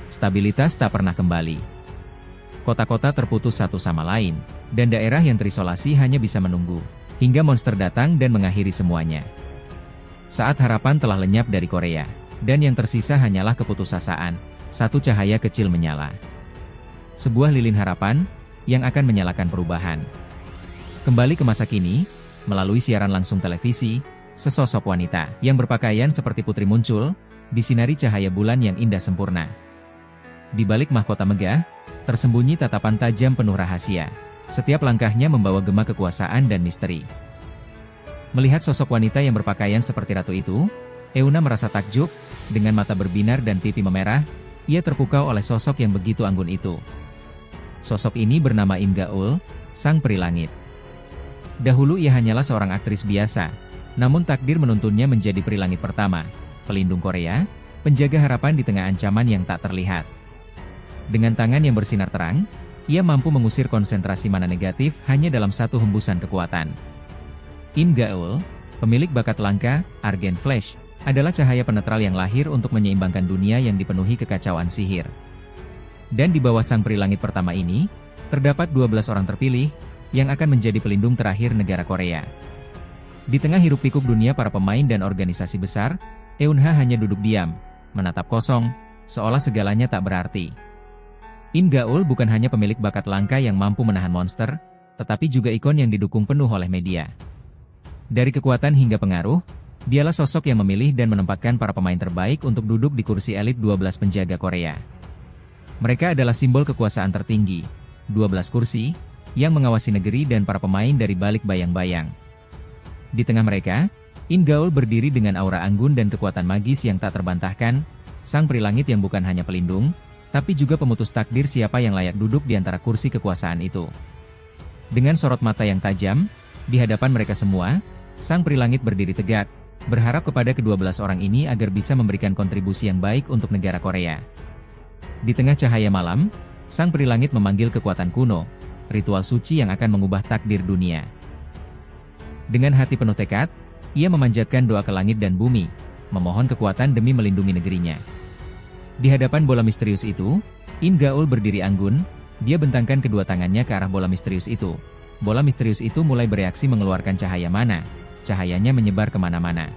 Stabilitas tak pernah kembali. Kota-kota terputus satu sama lain, dan daerah yang terisolasi hanya bisa menunggu, hingga monster datang dan mengakhiri semuanya. Saat harapan telah lenyap dari Korea, dan yang tersisa hanyalah keputusasaan, satu cahaya kecil menyala. Sebuah lilin harapan, yang akan menyalakan perubahan. Kembali ke masa kini, melalui siaran langsung televisi, sesosok wanita yang berpakaian seperti putri muncul, disinari cahaya bulan yang indah sempurna. Di balik mahkota megah, tersembunyi tatapan tajam penuh rahasia. Setiap langkahnya membawa gema kekuasaan dan misteri. Melihat sosok wanita yang berpakaian seperti ratu itu, Euna merasa takjub, dengan mata berbinar dan pipi memerah, ia terpukau oleh sosok yang begitu anggun itu. Sosok ini bernama Im Gaul, sang peri langit. Dahulu ia hanyalah seorang aktris biasa, namun takdir menuntunnya menjadi peri langit pertama, pelindung Korea, penjaga harapan di tengah ancaman yang tak terlihat. Dengan tangan yang bersinar terang, ia mampu mengusir konsentrasi mana negatif hanya dalam satu hembusan kekuatan. Im Gaul, pemilik bakat langka, Argent Flash, adalah cahaya penetral yang lahir untuk menyeimbangkan dunia yang dipenuhi kekacauan sihir. Dan di bawah sang peri langit pertama ini, terdapat 12 orang terpilih, yang akan menjadi pelindung terakhir negara Korea. Di tengah hiruk-pikuk dunia para pemain dan organisasi besar, Eunha hanya duduk diam, menatap kosong, seolah segalanya tak berarti. Im Gaul bukan hanya pemilik bakat langka yang mampu menahan monster, tetapi juga ikon yang didukung penuh oleh media. Dari kekuatan hingga pengaruh, dialah sosok yang memilih dan menempatkan para pemain terbaik untuk duduk di kursi elit 12 penjaga Korea. Mereka adalah simbol kekuasaan tertinggi, 12 kursi, yang mengawasi negeri dan para pemain dari balik bayang-bayang. Di tengah mereka, Im Gaul berdiri dengan aura anggun dan kekuatan magis yang tak terbantahkan, sang peri langit yang bukan hanya pelindung, tapi juga pemutus takdir siapa yang layak duduk di antara kursi kekuasaan itu. Dengan sorot mata yang tajam, di hadapan mereka semua, sang peri langit berdiri tegak, berharap kepada ke-12 orang ini agar bisa memberikan kontribusi yang baik untuk negara Korea. Di tengah cahaya malam, sang peri langit memanggil kekuatan kuno, ritual suci yang akan mengubah takdir dunia. Dengan hati penuh tekad, ia memanjatkan doa ke langit dan bumi, memohon kekuatan demi melindungi negerinya. Di hadapan bola misterius itu, Im Gaul berdiri anggun, dia bentangkan kedua tangannya ke arah bola misterius itu. Bola misterius itu mulai bereaksi mengeluarkan cahaya mana, cahayanya menyebar kemana-mana.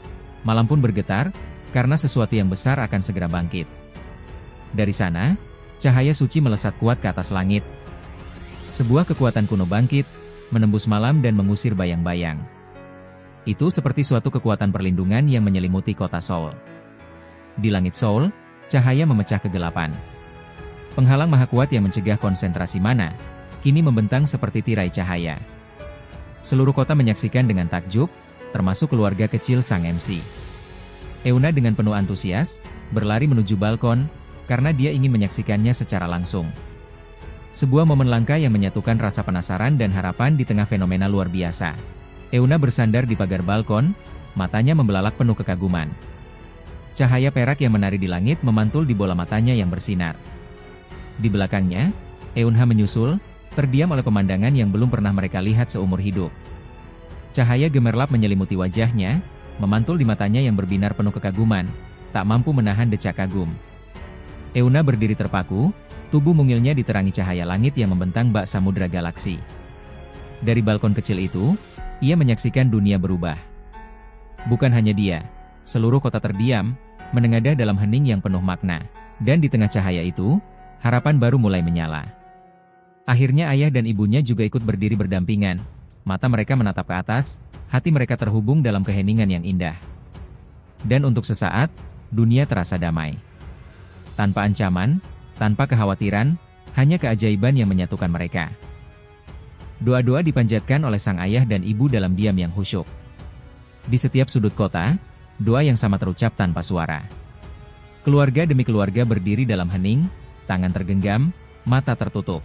Malam pun bergetar, karena sesuatu yang besar akan segera bangkit. Dari sana, cahaya suci melesat kuat ke atas langit. Sebuah kekuatan kuno bangkit, menembus malam dan mengusir bayang-bayang. Itu seperti suatu kekuatan perlindungan yang menyelimuti kota Seoul. Di langit Seoul, cahaya memecah kegelapan. Penghalang maha kuat yang mencegah konsentrasi mana, kini membentang seperti tirai cahaya. Seluruh kota menyaksikan dengan takjub, termasuk keluarga kecil sang MC. Euna dengan penuh antusias, berlari menuju balkon, karena dia ingin menyaksikannya secara langsung. Sebuah momen langka yang menyatukan rasa penasaran dan harapan di tengah fenomena luar biasa. Euna bersandar di pagar balkon, matanya membelalak penuh kekaguman. Cahaya perak yang menari di langit memantul di bola matanya yang bersinar. Di belakangnya, Eunha menyusul, terdiam oleh pemandangan yang belum pernah mereka lihat seumur hidup. Cahaya gemerlap menyelimuti wajahnya, memantul di matanya yang berbinar penuh kekaguman, tak mampu menahan decak kagum. Euna berdiri terpaku, tubuh mungilnya diterangi cahaya langit yang membentang bak samudra galaksi. Dari balkon kecil itu, ia menyaksikan dunia berubah. Bukan hanya dia, seluruh kota terdiam, menengadah dalam hening yang penuh makna. Dan di tengah cahaya itu, harapan baru mulai menyala. Akhirnya ayah dan ibunya juga ikut berdiri berdampingan. Mata mereka menatap ke atas, hati mereka terhubung dalam keheningan yang indah. Dan untuk sesaat, dunia terasa damai. Tanpa ancaman, tanpa kekhawatiran, hanya keajaiban yang menyatukan mereka. Doa-doa dipanjatkan oleh sang ayah dan ibu dalam diam yang khusyuk. Di setiap sudut kota, doa yang sama terucap tanpa suara. Keluarga demi keluarga berdiri dalam hening, tangan tergenggam, mata tertutup.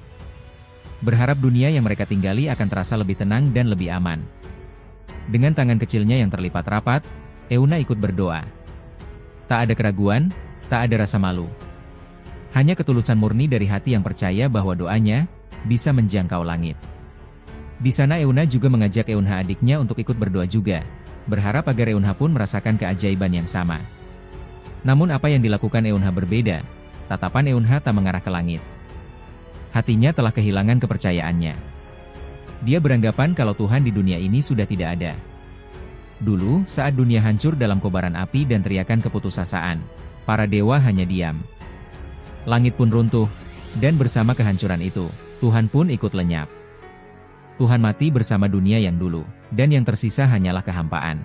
Berharap dunia yang mereka tinggali akan terasa lebih tenang dan lebih aman. Dengan tangan kecilnya yang terlipat rapat, Eunha ikut berdoa. Tak ada keraguan, tak ada rasa malu. Hanya ketulusan murni dari hati yang percaya bahwa doanya bisa menjangkau langit. Di sana Eunha juga mengajak Eunha adiknya untuk ikut berdoa juga, berharap agar Eunha pun merasakan keajaiban yang sama. Namun apa yang dilakukan Eunha berbeda, tatapan Eunha tak mengarah ke langit. Hatinya telah kehilangan kepercayaannya. Dia beranggapan kalau Tuhan di dunia ini sudah tidak ada. Dulu, saat dunia hancur dalam kobaran api dan teriakan keputusasaan, para dewa hanya diam. Langit pun runtuh, dan bersama kehancuran itu, Tuhan pun ikut lenyap. Tuhan mati bersama dunia yang dulu, dan yang tersisa hanyalah kehampaan.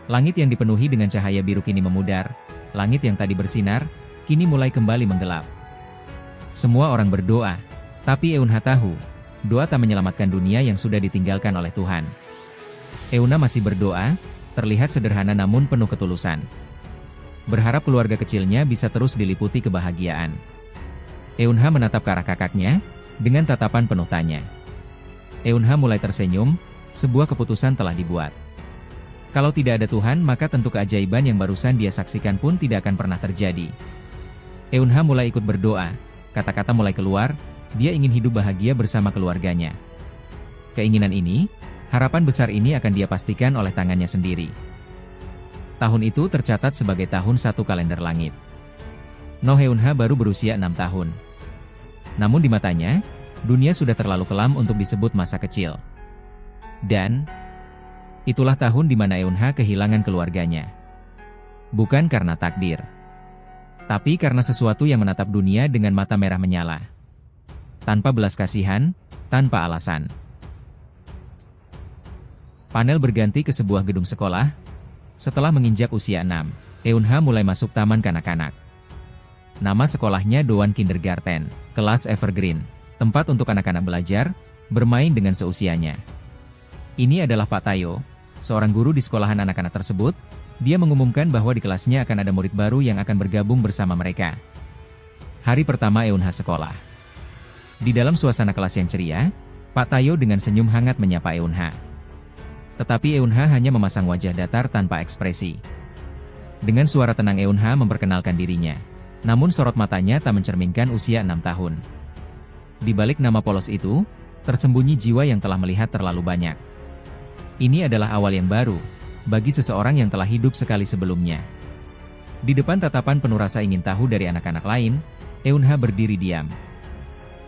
Langit yang dipenuhi dengan cahaya biru kini memudar, langit yang tadi bersinar, kini mulai kembali menggelap. Semua orang berdoa, tapi Eunha tahu, doa tak menyelamatkan dunia yang sudah ditinggalkan oleh Tuhan. Eunha masih berdoa, terlihat sederhana namun penuh ketulusan. Berharap keluarga kecilnya bisa terus diliputi kebahagiaan. Eunha menatap ke arah kakaknya, dengan tatapan penuh tanya. Eunha mulai tersenyum, sebuah keputusan telah dibuat. Kalau tidak ada Tuhan maka tentu keajaiban yang barusan dia saksikan pun tidak akan pernah terjadi. Eunha mulai ikut berdoa, kata-kata mulai keluar, dia ingin hidup bahagia bersama keluarganya. Keinginan ini, harapan besar ini akan dia pastikan oleh tangannya sendiri. Tahun itu tercatat sebagai tahun 1 kalender langit. No Eunha baru berusia 6 tahun. Namun di matanya, dunia sudah terlalu kelam untuk disebut masa kecil. Dan itulah tahun di mana Eunha kehilangan keluarganya. Bukan karena takdir, tapi karena sesuatu yang menatap dunia dengan mata merah menyala. Tanpa belas kasihan, tanpa alasan. Panel berganti ke sebuah gedung sekolah. Setelah menginjak usia 6, Eunha mulai masuk taman kanak-kanak. Nama sekolahnya Doan Kindergarten, kelas Evergreen, tempat untuk anak-anak belajar, bermain dengan seusianya. Ini adalah Pak Tayo, seorang guru di sekolahan anak-anak tersebut. Dia mengumumkan bahwa di kelasnya akan ada murid baru yang akan bergabung bersama mereka. Hari pertama Eunha sekolah. Di dalam suasana kelas yang ceria, Pak Tayo dengan senyum hangat menyapa Eunha. Tetapi Eunha hanya memasang wajah datar tanpa ekspresi. Dengan suara tenang Eunha memperkenalkan dirinya. Namun sorot matanya tak mencerminkan usia 6 tahun. Di balik nama polos itu, tersembunyi jiwa yang telah melihat terlalu banyak. Ini adalah awal yang baru, bagi seseorang yang telah hidup sekali sebelumnya. Di depan tatapan penuh rasa ingin tahu dari anak-anak lain, Eunha berdiri diam.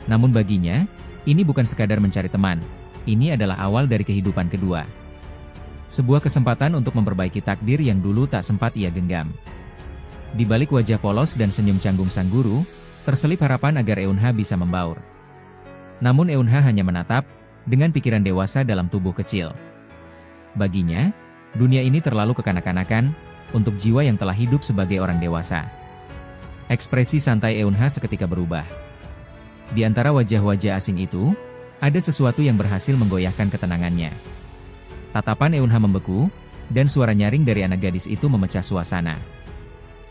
Namun baginya, ini bukan sekadar mencari teman, ini adalah awal dari kehidupan kedua. Sebuah kesempatan untuk memperbaiki takdir yang dulu tak sempat ia genggam. Di balik wajah polos dan senyum canggung sang guru, terselip harapan agar Eunha bisa membaur. Namun Eunha hanya menatap, dengan pikiran dewasa dalam tubuh kecil. Baginya, dunia ini terlalu kekanak-kanakan, untuk jiwa yang telah hidup sebagai orang dewasa. Ekspresi santai Eunha seketika berubah. Di antara wajah-wajah asing itu, ada sesuatu yang berhasil menggoyahkan ketenangannya. Tatapan Eunha membeku, dan suara nyaring dari anak gadis itu memecah suasana.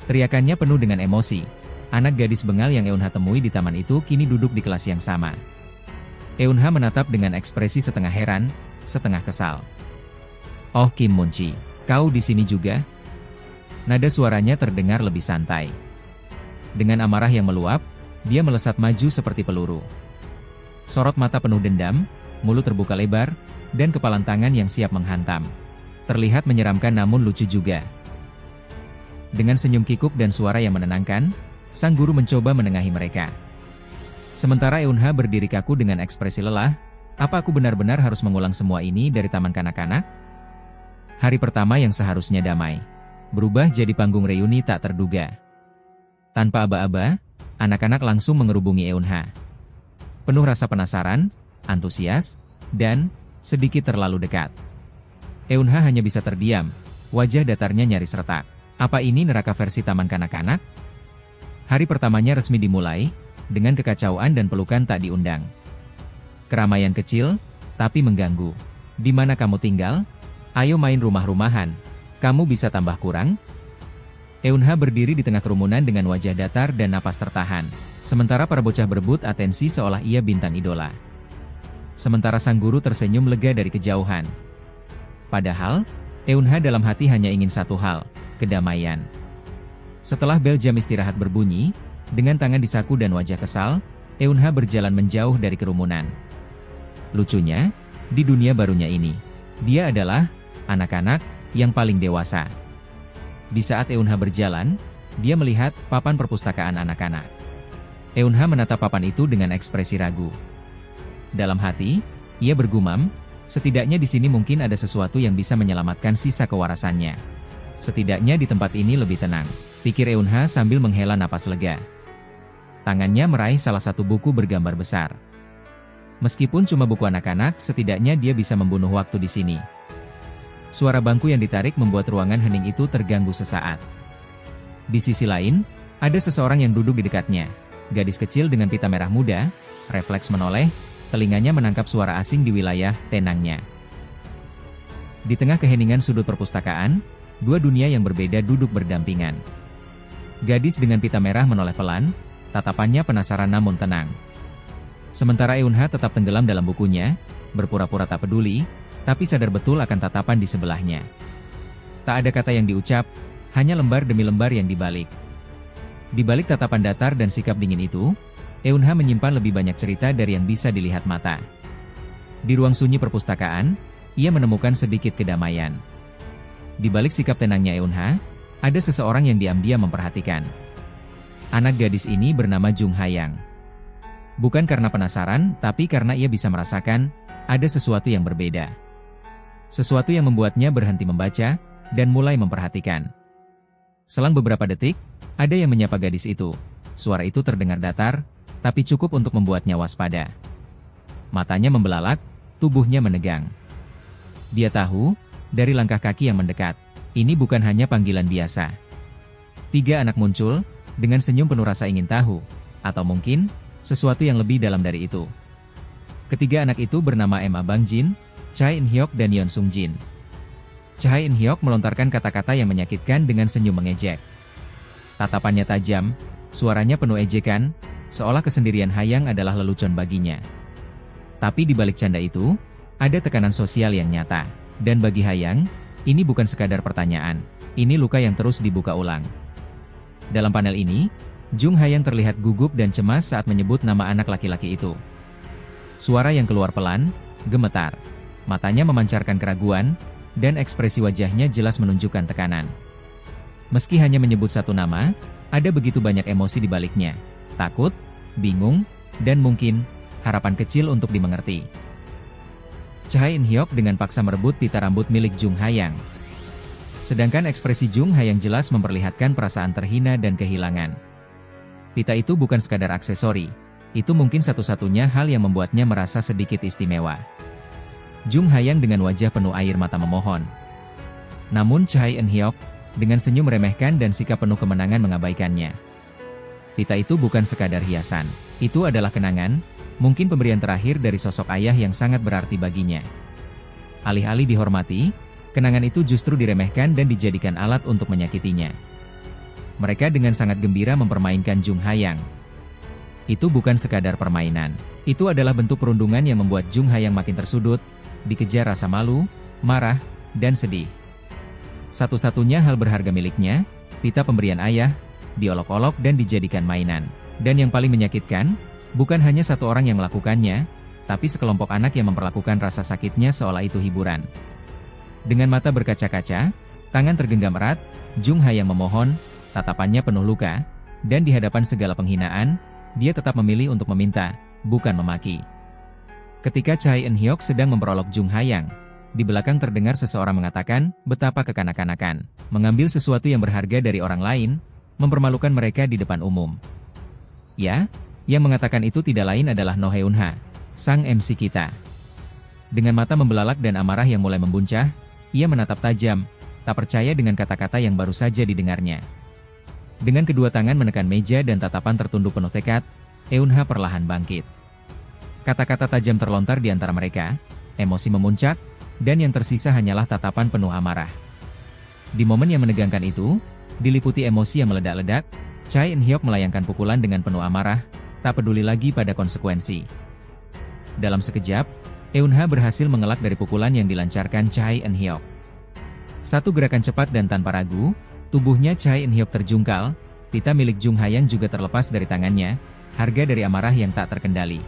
Teriakannya penuh dengan emosi. Anak gadis bengal yang Eunha temui di taman itu kini duduk di kelas yang sama. Eunha menatap dengan ekspresi setengah heran, setengah kesal. "Oh Kim Munchi, kau di sini juga?" Nada suaranya terdengar lebih santai. Dengan amarah yang meluap, dia melesat maju seperti peluru. Sorot mata penuh dendam, mulut terbuka lebar, dan kepalan tangan yang siap menghantam. Terlihat menyeramkan namun lucu juga. Dengan senyum kikuk dan suara yang menenangkan, sang guru mencoba menengahi mereka. Sementara Eunha berdiri kaku dengan ekspresi lelah, "Apa aku benar-benar harus mengulang semua ini dari taman kanak-kanak?" Hari pertama yang seharusnya damai, berubah jadi panggung reuni tak terduga. Tanpa aba-aba, anak-anak langsung mengerubungi Eunha. Penuh rasa penasaran, antusias, dan sedikit terlalu dekat. Eunha hanya bisa terdiam, wajah datarnya nyaris retak. Apa ini neraka versi taman kanak-kanak? Hari pertamanya resmi dimulai, dengan kekacauan dan pelukan tak diundang. Keramaian kecil, tapi mengganggu. "Di mana kamu tinggal? Ayo main rumah-rumahan. Kamu bisa tambah kurang?" Eunha berdiri di tengah kerumunan dengan wajah datar dan napas tertahan. Sementara para bocah berebut atensi seolah ia bintang idola. Sementara sang guru tersenyum lega dari kejauhan. Padahal, Eunha dalam hati hanya ingin satu hal, kedamaian. Setelah bel jam istirahat berbunyi, dengan tangan di saku dan wajah kesal, Eunha berjalan menjauh dari kerumunan. Lucunya, di dunia barunya ini, dia adalah anak-anak yang paling dewasa. Di saat Eunha berjalan, dia melihat papan perpustakaan anak-anak. Eunha menatap papan itu dengan ekspresi ragu. Dalam hati, ia bergumam, setidaknya di sini mungkin ada sesuatu yang bisa menyelamatkan sisa kewarasannya. Setidaknya di tempat ini lebih tenang, pikir Eunha sambil menghela napas lega. Tangannya meraih salah satu buku bergambar besar. Meskipun cuma buku anak-anak, setidaknya dia bisa membunuh waktu di sini. Suara bangku yang ditarik membuat ruangan hening itu terganggu sesaat. Di sisi lain, ada seseorang yang duduk di dekatnya. Gadis kecil dengan pita merah muda, refleks menoleh, telinganya menangkap suara asing di wilayah tenangnya. Di tengah keheningan sudut perpustakaan, dua dunia yang berbeda duduk berdampingan. Gadis dengan pita merah menoleh pelan, tatapannya penasaran namun tenang. Sementara Eunha tetap tenggelam dalam bukunya, berpura-pura tak peduli, tapi sadar betul akan tatapan di sebelahnya. Tak ada kata yang diucap, hanya lembar demi lembar yang dibalik. Di balik tatapan datar dan sikap dingin itu, Eunha menyimpan lebih banyak cerita dari yang bisa dilihat mata. Di ruang sunyi perpustakaan, ia menemukan sedikit kedamaian. Di balik sikap tenangnya Eunha, ada seseorang yang diam-diam memperhatikan. Anak gadis ini bernama Jung Hayang. Bukan karena penasaran, tapi karena ia bisa merasakan, ada sesuatu yang berbeda. Sesuatu yang membuatnya berhenti membaca, dan mulai memperhatikan. Selang beberapa detik, ada yang menyapa gadis itu. Suara itu terdengar datar, tapi cukup untuk membuatnya waspada. Matanya membelalak, tubuhnya menegang. Dia tahu, dari langkah kaki yang mendekat, ini bukan hanya panggilan biasa. Tiga anak muncul, dengan senyum penuh rasa ingin tahu, atau mungkin, sesuatu yang lebih dalam dari itu. Ketiga anak itu bernama Emma Bang Jin, Chae In Hyuk dan Yeon Sung Jin. Chae In Hyuk melontarkan kata-kata yang menyakitkan dengan senyum mengejek. Tatapannya tajam, suaranya penuh ejekan, seolah kesendirian Hayang adalah lelucon baginya. Tapi di balik canda itu, ada tekanan sosial yang nyata. Dan bagi Hayang, ini bukan sekadar pertanyaan, ini luka yang terus dibuka ulang. Dalam panel ini, Jung Hayang terlihat gugup dan cemas saat menyebut nama anak laki-laki itu. Suara yang keluar pelan, gemetar. Matanya memancarkan keraguan, dan ekspresi wajahnya jelas menunjukkan tekanan. Meski hanya menyebut satu nama, ada begitu banyak emosi di baliknya. Takut, bingung, dan mungkin, harapan kecil untuk dimengerti. Chae In Hyuk dengan paksa merebut pita rambut milik Jung Hayang. Sedangkan ekspresi Jung Hayang jelas memperlihatkan perasaan terhina dan kehilangan. Pita itu bukan sekadar aksesori, itu mungkin satu-satunya hal yang membuatnya merasa sedikit istimewa. Jung Hayang dengan wajah penuh air mata memohon. Namun Chae In Hyuk, dengan senyum meremehkan dan sikap penuh kemenangan mengabaikannya. Pita itu bukan sekadar hiasan, itu adalah kenangan, mungkin pemberian terakhir dari sosok ayah yang sangat berarti baginya. Alih-alih dihormati, kenangan itu justru diremehkan dan dijadikan alat untuk menyakitinya. Mereka dengan sangat gembira mempermainkan Jung Hayang. Itu bukan sekadar permainan, itu adalah bentuk perundungan yang membuat Jung Hayang makin tersudut, dikejar rasa malu, marah, dan sedih. Satu-satunya hal berharga miliknya, pita pemberian ayah, diolok-olok dan dijadikan mainan. Dan yang paling menyakitkan, bukan hanya satu orang yang melakukannya, tapi sekelompok anak yang memperlakukan rasa sakitnya seolah itu hiburan. Dengan mata berkaca-kaca, tangan tergenggam erat, Jung Hayang memohon, tatapannya penuh luka, dan di hadapan segala penghinaan, dia tetap memilih untuk meminta, bukan memaki. Ketika Chae In Hyuk sedang memperolok Jung Hayang, di belakang terdengar seseorang mengatakan, betapa kekanak-kanakan, mengambil sesuatu yang berharga dari orang lain, mempermalukan mereka di depan umum. Ya, yang mengatakan itu tidak lain adalah No Eunha, sang MC kita. Dengan mata membelalak dan amarah yang mulai membuncah, ia menatap tajam, tak percaya dengan kata-kata yang baru saja didengarnya. Dengan kedua tangan menekan meja dan tatapan tertunduk penuh tekad, Eunha perlahan bangkit. Kata-kata tajam terlontar di antara mereka, emosi memuncak, dan yang tersisa hanyalah tatapan penuh amarah. Di momen yang menegangkan itu, diliputi emosi yang meledak-ledak, Chae In Hyuk melayangkan pukulan dengan penuh amarah, tak peduli lagi pada konsekuensi. Dalam sekejap, Eunha berhasil mengelak dari pukulan yang dilancarkan Chai En-hyuk. Satu gerakan cepat dan tanpa ragu, tubuhnya Chai En-hyuk terjungkal, pita milik Jung Hayang juga terlepas dari tangannya, harga dari amarah yang tak terkendali.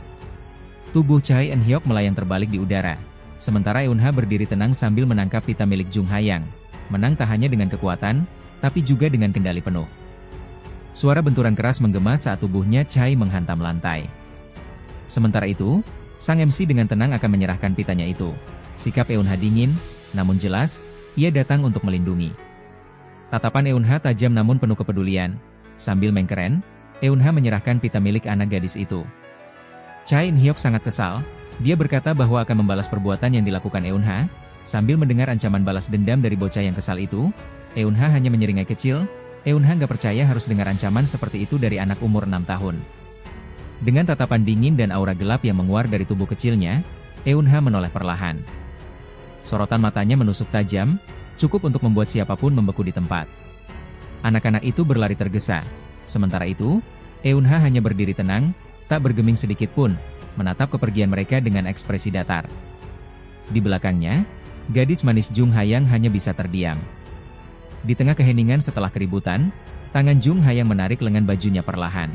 Tubuh Chai En-hyuk melayang terbalik di udara, sementara Eunha berdiri tenang sambil menangkap pita milik Jung Hayang, menang tak hanya dengan kekuatan, tapi juga dengan kendali penuh. Suara benturan keras menggema saat tubuhnya Chai menghantam lantai. Sementara itu, sang MC dengan tenang akan menyerahkan pitanya itu. Sikap Eunha dingin, namun jelas, ia datang untuk melindungi. Tatapan Eunha tajam namun penuh kepedulian. Sambil mengkeren, Eunha menyerahkan pita milik anak gadis itu. Chai En-hyuk sangat kesal, dia berkata bahwa akan membalas perbuatan yang dilakukan Eunha. Sambil mendengar ancaman balas dendam dari bocah yang kesal itu, Eunha hanya menyeringai kecil. Eunha nggak percaya harus dengar ancaman seperti itu dari anak umur 6 tahun. Dengan tatapan dingin dan aura gelap yang menguar dari tubuh kecilnya, Eunha menoleh perlahan. Sorotan matanya menusuk tajam, cukup untuk membuat siapapun membeku di tempat. Anak-anak itu berlari tergesa. Sementara itu, Eunha hanya berdiri tenang, tak bergeming sedikit pun, menatap kepergian mereka dengan ekspresi datar. Di belakangnya, gadis manis Jung Hayang hanya bisa terdiam. Di tengah keheningan setelah keributan, tangan Jung Hayang menarik lengan bajunya perlahan.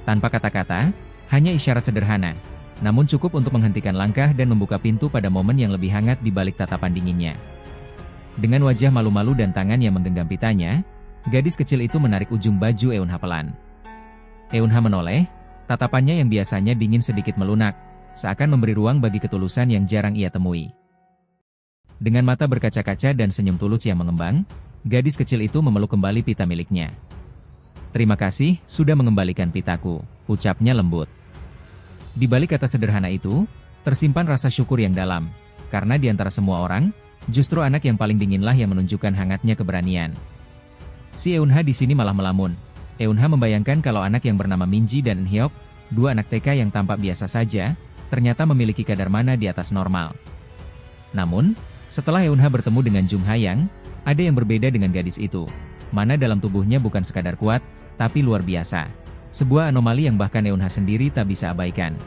Tanpa kata-kata, hanya isyarat sederhana, namun cukup untuk menghentikan langkah dan membuka pintu pada momen yang lebih hangat di balik tatapan dinginnya. Dengan wajah malu-malu dan tangan yang menggenggam pitanya, gadis kecil itu menarik ujung baju Eunha pelan. Eunha menoleh, tatapannya yang biasanya dingin sedikit melunak, seakan memberi ruang bagi ketulusan yang jarang ia temui. Dengan mata berkaca-kaca dan senyum tulus yang mengembang, gadis kecil itu memeluk kembali pita miliknya. "Terima kasih, sudah mengembalikan pitaku," ucapnya lembut. Di balik kata sederhana itu, tersimpan rasa syukur yang dalam, karena di antara semua orang, justru anak yang paling dinginlah yang menunjukkan hangatnya keberanian. Si Eunha di sini malah melamun. Eunha membayangkan kalau anak yang bernama Minji dan En-hyuk, dua anak TK yang tampak biasa saja, ternyata memiliki kadar mana di atas normal. Namun, setelah Eunha bertemu dengan Jung Hayang, ada yang berbeda dengan gadis itu. Mana dalam tubuhnya bukan sekadar kuat, tapi luar biasa. Sebuah anomali yang bahkan Eunha sendiri tak bisa abaikan.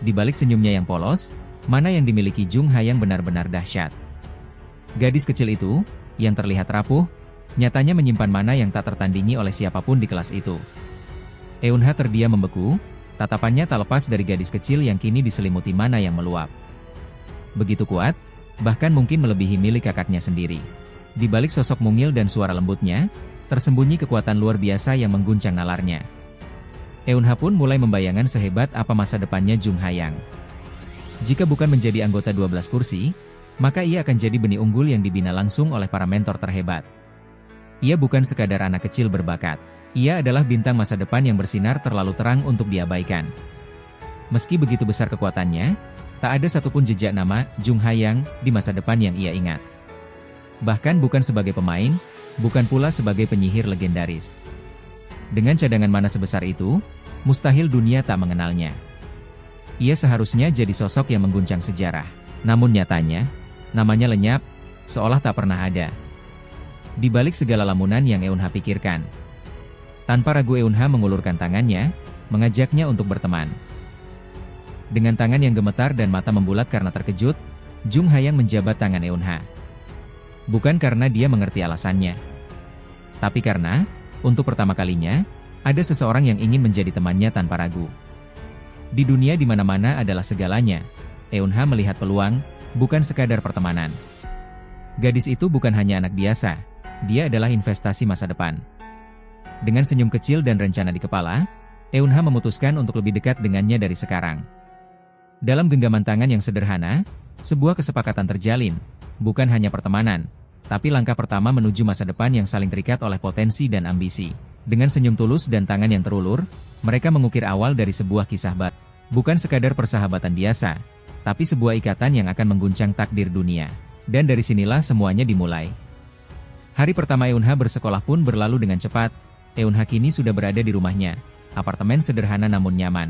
Di balik senyumnya yang polos, mana yang dimiliki Jung Hayang benar-benar dahsyat. Gadis kecil itu, yang terlihat rapuh, nyatanya menyimpan mana yang tak tertandingi oleh siapapun di kelas itu. Eunha terdiam membeku, tatapannya tak lepas dari gadis kecil yang kini diselimuti mana yang meluap. Begitu kuat, bahkan mungkin melebihi milik kakaknya sendiri. Di balik sosok mungil dan suara lembutnya, tersembunyi kekuatan luar biasa yang mengguncang nalarnya. Eunha pun mulai membayangkan sehebat apa masa depannya Jung Hayang. Jika bukan menjadi anggota 12 kursi, maka ia akan jadi benih unggul yang dibina langsung oleh para mentor terhebat. Ia bukan sekadar anak kecil berbakat. Ia adalah bintang masa depan yang bersinar terlalu terang untuk diabaikan. Meski begitu besar kekuatannya, tak ada satupun jejak nama Jung Hayang di masa depan yang ia ingat. Bahkan bukan sebagai pemain, bukan pula sebagai penyihir legendaris. Dengan cadangan mana sebesar itu, mustahil dunia tak mengenalnya. Ia seharusnya jadi sosok yang mengguncang sejarah. Namun nyatanya, namanya lenyap, seolah tak pernah ada. Di balik segala lamunan yang Eunha pikirkan, tanpa ragu Eunha mengulurkan tangannya, mengajaknya untuk berteman. Dengan tangan yang gemetar dan mata membulat karena terkejut, Jung Hayang menjabat tangan Eunha. Bukan karena dia mengerti alasannya, tapi karena, untuk pertama kalinya, ada seseorang yang ingin menjadi temannya tanpa ragu. Di dunia di mana-mana adalah segalanya, Eunha melihat peluang, bukan sekadar pertemanan. Gadis itu bukan hanya anak biasa, dia adalah investasi masa depan. Dengan senyum kecil dan rencana di kepala, Eunha memutuskan untuk lebih dekat dengannya dari sekarang. Dalam genggaman tangan yang sederhana, sebuah kesepakatan terjalin, bukan hanya pertemanan, tapi langkah pertama menuju masa depan yang saling terikat oleh potensi dan ambisi. Dengan senyum tulus dan tangan yang terulur, mereka mengukir awal dari sebuah kisah baru. Bukan sekadar persahabatan biasa, tapi sebuah ikatan yang akan mengguncang takdir dunia. Dan dari sinilah semuanya dimulai. Hari pertama Eunha bersekolah pun berlalu dengan cepat. Eunha kini sudah berada di rumahnya, apartemen sederhana namun nyaman.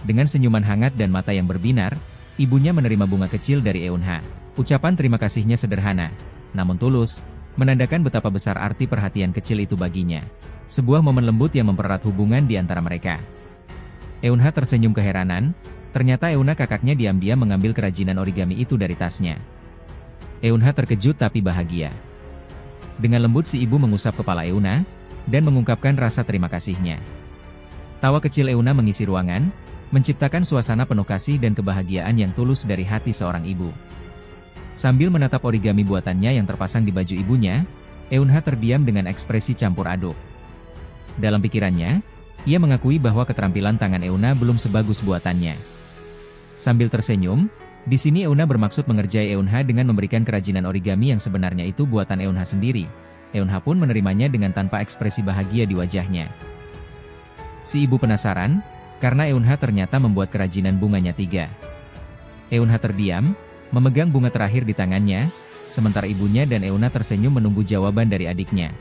Dengan senyuman hangat dan mata yang berbinar, ibunya menerima bunga kecil dari Eunha. Ucapan terima kasihnya sederhana, namun tulus, menandakan betapa besar arti perhatian kecil itu baginya. Sebuah momen lembut yang mempererat hubungan di antara mereka. Eunha tersenyum keheranan, Ternyata Eunha kakaknya diam-diam mengambil kerajinan origami itu dari tasnya. Eunha terkejut tapi bahagia. Dengan lembut si ibu mengusap kepala Eunha, dan mengungkapkan rasa terima kasihnya. Tawa kecil Eunha mengisi ruangan, menciptakan suasana penuh kasih dan kebahagiaan yang tulus dari hati seorang ibu. Sambil menatap origami buatannya yang terpasang di baju ibunya, Eunha terdiam dengan ekspresi campur aduk. Dalam pikirannya, ia mengakui bahwa keterampilan tangan Eunha belum sebagus buatannya. Sambil tersenyum, di sini Eunha bermaksud mengerjai Eunha dengan memberikan kerajinan origami yang sebenarnya itu buatan Eunha sendiri. Eunha pun menerimanya dengan tanpa ekspresi bahagia di wajahnya. Si ibu penasaran, karena Eunha ternyata membuat kerajinan bunganya 3. Eunha terdiam, memegang bunga terakhir di tangannya, sementara ibunya dan Eunha tersenyum menunggu jawaban dari adiknya.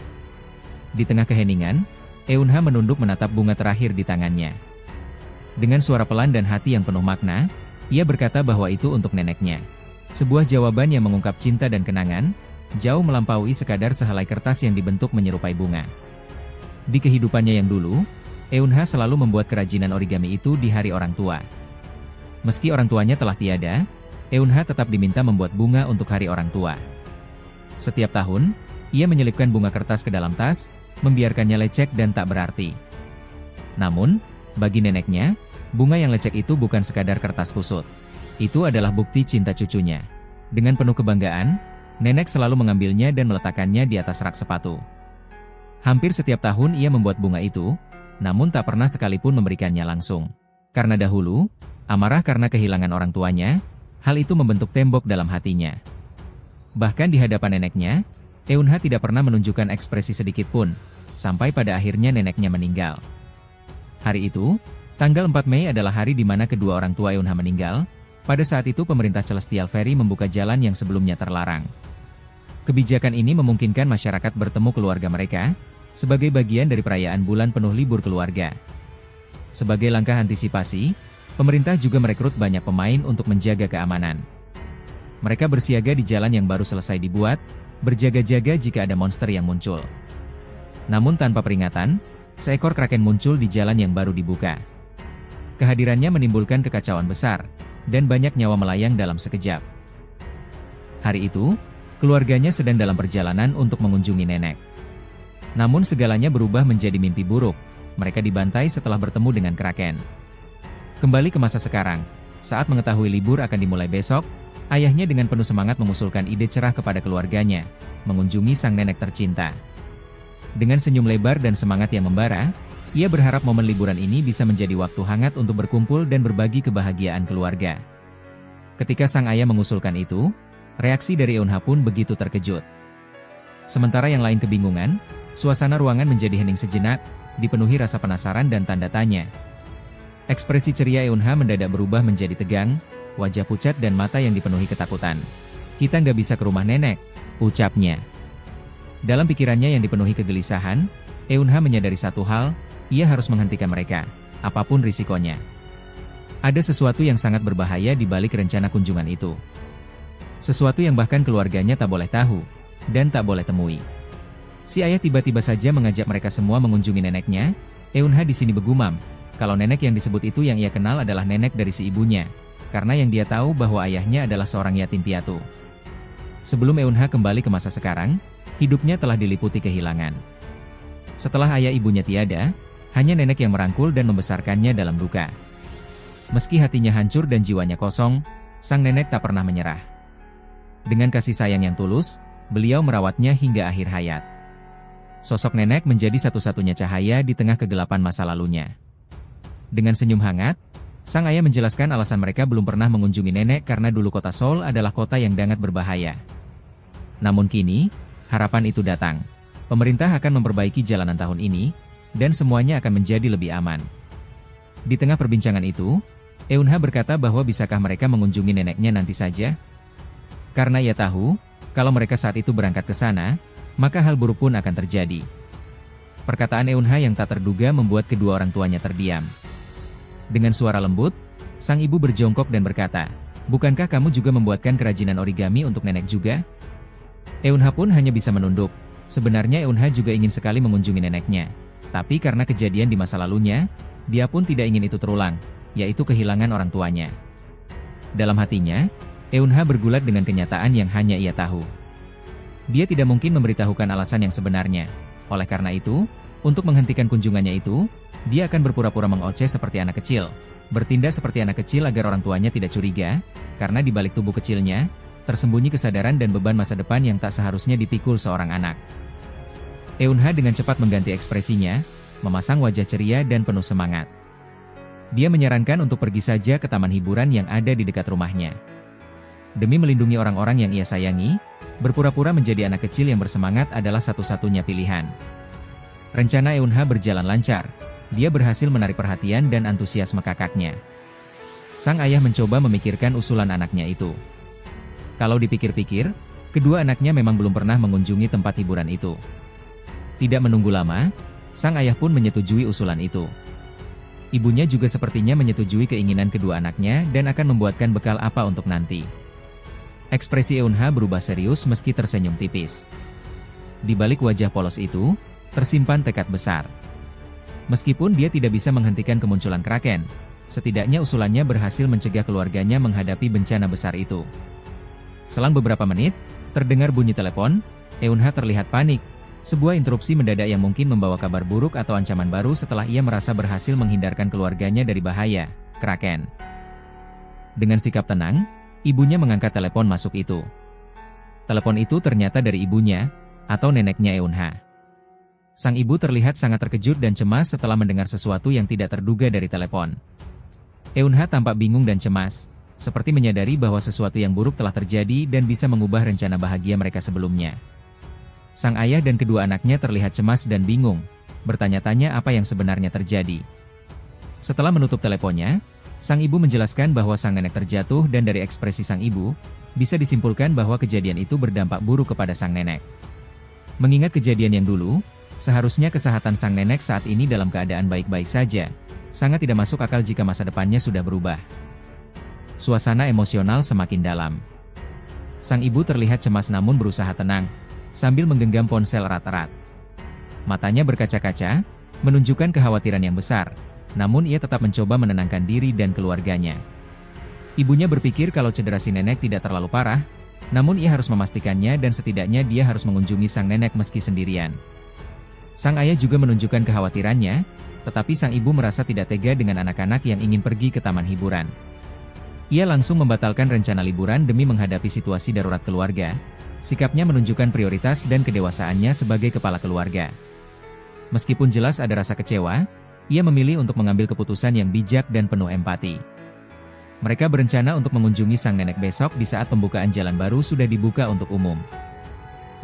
Di tengah keheningan, Eunha menunduk menatap bunga terakhir di tangannya. Dengan suara pelan dan hati yang penuh makna, ia berkata bahwa itu untuk neneknya. Sebuah jawaban yang mengungkap cinta dan kenangan, jauh melampaui sekadar sehelai kertas yang dibentuk menyerupai bunga. Di kehidupannya yang dulu, Eunha selalu membuat kerajinan origami itu di hari orang tua. Meski orang tuanya telah tiada, Eunha tetap diminta membuat bunga untuk hari orang tua. Setiap tahun, ia menyelipkan bunga kertas ke dalam tas, membiarkannya lecek dan tak berarti. Namun, bagi neneknya, bunga yang lecek itu bukan sekadar kertas kusut. Itu adalah bukti cinta cucunya. Dengan penuh kebanggaan, nenek selalu mengambilnya dan meletakkannya di atas rak sepatu. Hampir setiap tahun ia membuat bunga itu, namun tak pernah sekalipun memberikannya langsung. Karena dahulu, amarah karena kehilangan orang tuanya, hal itu membentuk tembok dalam hatinya. Bahkan di hadapan neneknya, Eunha tidak pernah menunjukkan ekspresi sedikit pun, sampai pada akhirnya neneknya meninggal. Hari itu, tanggal 4 Mei adalah hari di mana kedua orang tua Eunha meninggal. Pada saat itu pemerintah Celestial Fairy membuka jalan yang sebelumnya terlarang. Kebijakan ini memungkinkan masyarakat bertemu keluarga mereka, sebagai bagian dari perayaan bulan penuh libur keluarga. Sebagai langkah antisipasi, pemerintah juga merekrut banyak pemain untuk menjaga keamanan. Mereka bersiaga di jalan yang baru selesai dibuat, berjaga-jaga jika ada monster yang muncul. Namun tanpa peringatan, seekor kraken muncul di jalan yang baru dibuka. Kehadirannya menimbulkan kekacauan besar, dan banyak nyawa melayang dalam sekejap. Hari itu, keluarganya sedang dalam perjalanan untuk mengunjungi nenek. Namun segalanya berubah menjadi mimpi buruk, mereka dibantai setelah bertemu dengan kraken. Kembali ke masa sekarang, saat mengetahui libur akan dimulai besok, ayahnya dengan penuh semangat mengusulkan ide cerah kepada keluarganya, mengunjungi sang nenek tercinta. Dengan senyum lebar dan semangat yang membara, ia berharap momen liburan ini bisa menjadi waktu hangat untuk berkumpul dan berbagi kebahagiaan keluarga. Ketika sang ayah mengusulkan itu, reaksi dari Eunha pun begitu terkejut. Sementara yang lain kebingungan, suasana ruangan menjadi hening sejenak, dipenuhi rasa penasaran dan tanda tanya. Ekspresi ceria Eunha mendadak berubah menjadi tegang, wajah pucat dan mata yang dipenuhi ketakutan. "Kita nggak bisa ke rumah nenek," ucapnya. Dalam pikirannya yang dipenuhi kegelisahan, Eunha menyadari satu hal, ia harus menghentikan mereka, apapun risikonya. Ada sesuatu yang sangat berbahaya di balik rencana kunjungan itu. Sesuatu yang bahkan keluarganya tak boleh tahu, dan tak boleh temui. Si ayah tiba-tiba saja mengajak mereka semua mengunjungi neneknya. Eunha di sini bergumam, kalau nenek yang disebut itu yang ia kenal adalah nenek dari si ibunya, karena yang dia tahu bahwa ayahnya adalah seorang yatim piatu. Sebelum Eunha kembali ke masa sekarang, hidupnya telah diliputi kehilangan. Setelah ayah ibunya tiada, hanya nenek yang merangkul dan membesarkannya dalam duka. Meski hatinya hancur dan jiwanya kosong, sang nenek tak pernah menyerah. Dengan kasih sayang yang tulus, beliau merawatnya hingga akhir hayat. Sosok nenek menjadi satu-satunya cahaya di tengah kegelapan masa lalunya. Dengan senyum hangat, sang ayah menjelaskan alasan mereka belum pernah mengunjungi nenek karena dulu kota Seoul adalah kota yang sangat berbahaya. Namun kini, harapan itu datang. Pemerintah akan memperbaiki jalanan tahun ini, dan semuanya akan menjadi lebih aman. Di tengah perbincangan itu, Eunha berkata bahwa bisakah mereka mengunjungi neneknya nanti saja? Karena ia tahu, kalau mereka saat itu berangkat ke sana, maka hal buruk pun akan terjadi. Perkataan Eunha yang tak terduga membuat kedua orang tuanya terdiam. Dengan suara lembut, sang ibu berjongkok dan berkata, "Bukankah kamu juga membuatkan kerajinan origami untuk nenek juga?" Eunha pun hanya bisa menunduk. Sebenarnya Eunha juga ingin sekali mengunjungi neneknya. Tapi karena kejadian di masa lalunya, dia pun tidak ingin itu terulang. yaitu kehilangan orang tuanya. Dalam hatinya, Eunha bergulat dengan kenyataan yang hanya ia tahu. Dia tidak mungkin memberitahukan alasan yang sebenarnya. Oleh karena itu, untuk menghentikan kunjungannya itu, dia akan berpura-pura mengoceh seperti anak kecil, bertindak seperti anak kecil agar orang tuanya tidak curiga, karena di balik tubuh kecilnya, tersembunyi kesadaran dan beban masa depan yang tak seharusnya dipikul seorang anak. Eunha dengan cepat mengganti ekspresinya, memasang wajah ceria dan penuh semangat. Dia menyarankan untuk pergi saja ke taman hiburan yang ada di dekat rumahnya. Demi melindungi orang-orang yang ia sayangi, berpura-pura menjadi anak kecil yang bersemangat adalah satu-satunya pilihan. Rencana Eunha berjalan lancar. Dia berhasil menarik perhatian dan antusiasme kakaknya. Sang ayah mencoba memikirkan usulan anaknya itu. Kalau dipikir-pikir, kedua anaknya memang belum pernah mengunjungi tempat hiburan itu. Tidak menunggu lama, sang ayah pun menyetujui usulan itu. Ibunya juga sepertinya menyetujui keinginan kedua anaknya dan akan membuatkan bekal apa untuk nanti. Ekspresi Eunha berubah serius meski tersenyum tipis. Di balik wajah polos itu, tersimpan tekad besar. Meskipun dia tidak bisa menghentikan kemunculan Kraken, setidaknya usulannya berhasil mencegah keluarganya menghadapi bencana besar itu. Selang beberapa menit, terdengar bunyi telepon. Eunha terlihat panik. Sebuah interupsi mendadak yang mungkin membawa kabar buruk atau ancaman baru setelah ia merasa berhasil menghindarkan keluarganya dari bahaya, Kraken. Dengan sikap tenang, ibunya mengangkat telepon masuk itu. Telepon itu ternyata dari ibunya, atau neneknya Eunha. Sang ibu terlihat sangat terkejut dan cemas setelah mendengar sesuatu yang tidak terduga dari telepon. Eunha tampak bingung dan cemas, seperti menyadari bahwa sesuatu yang buruk telah terjadi dan bisa mengubah rencana bahagia mereka sebelumnya. Sang ayah dan kedua anaknya terlihat cemas dan bingung, bertanya-tanya apa yang sebenarnya terjadi. Setelah menutup teleponnya, sang ibu menjelaskan bahwa sang nenek terjatuh dan dari ekspresi sang ibu, bisa disimpulkan bahwa kejadian itu berdampak buruk kepada sang nenek. Mengingat kejadian yang dulu, seharusnya kesehatan sang nenek saat ini dalam keadaan baik-baik saja, sangat tidak masuk akal jika masa depannya sudah berubah. Suasana emosional semakin dalam. Sang ibu terlihat cemas namun berusaha tenang, sambil menggenggam ponsel erat-erat. Matanya berkaca-kaca, menunjukkan kekhawatiran yang besar, namun ia tetap mencoba menenangkan diri dan keluarganya. Ibunya berpikir kalau cedera si nenek tidak terlalu parah, namun ia harus memastikannya dan setidaknya dia harus mengunjungi sang nenek meski sendirian. Sang ayah juga menunjukkan kekhawatirannya, tetapi sang ibu merasa tidak tega dengan anak-anak yang ingin pergi ke taman hiburan. Ia langsung membatalkan rencana liburan demi menghadapi situasi darurat keluarga. Sikapnya menunjukkan prioritas dan kedewasaannya sebagai kepala keluarga. Meskipun jelas ada rasa kecewa, ia memilih untuk mengambil keputusan yang bijak dan penuh empati. Mereka berencana untuk mengunjungi sang nenek besok di saat pembukaan jalan baru sudah dibuka untuk umum.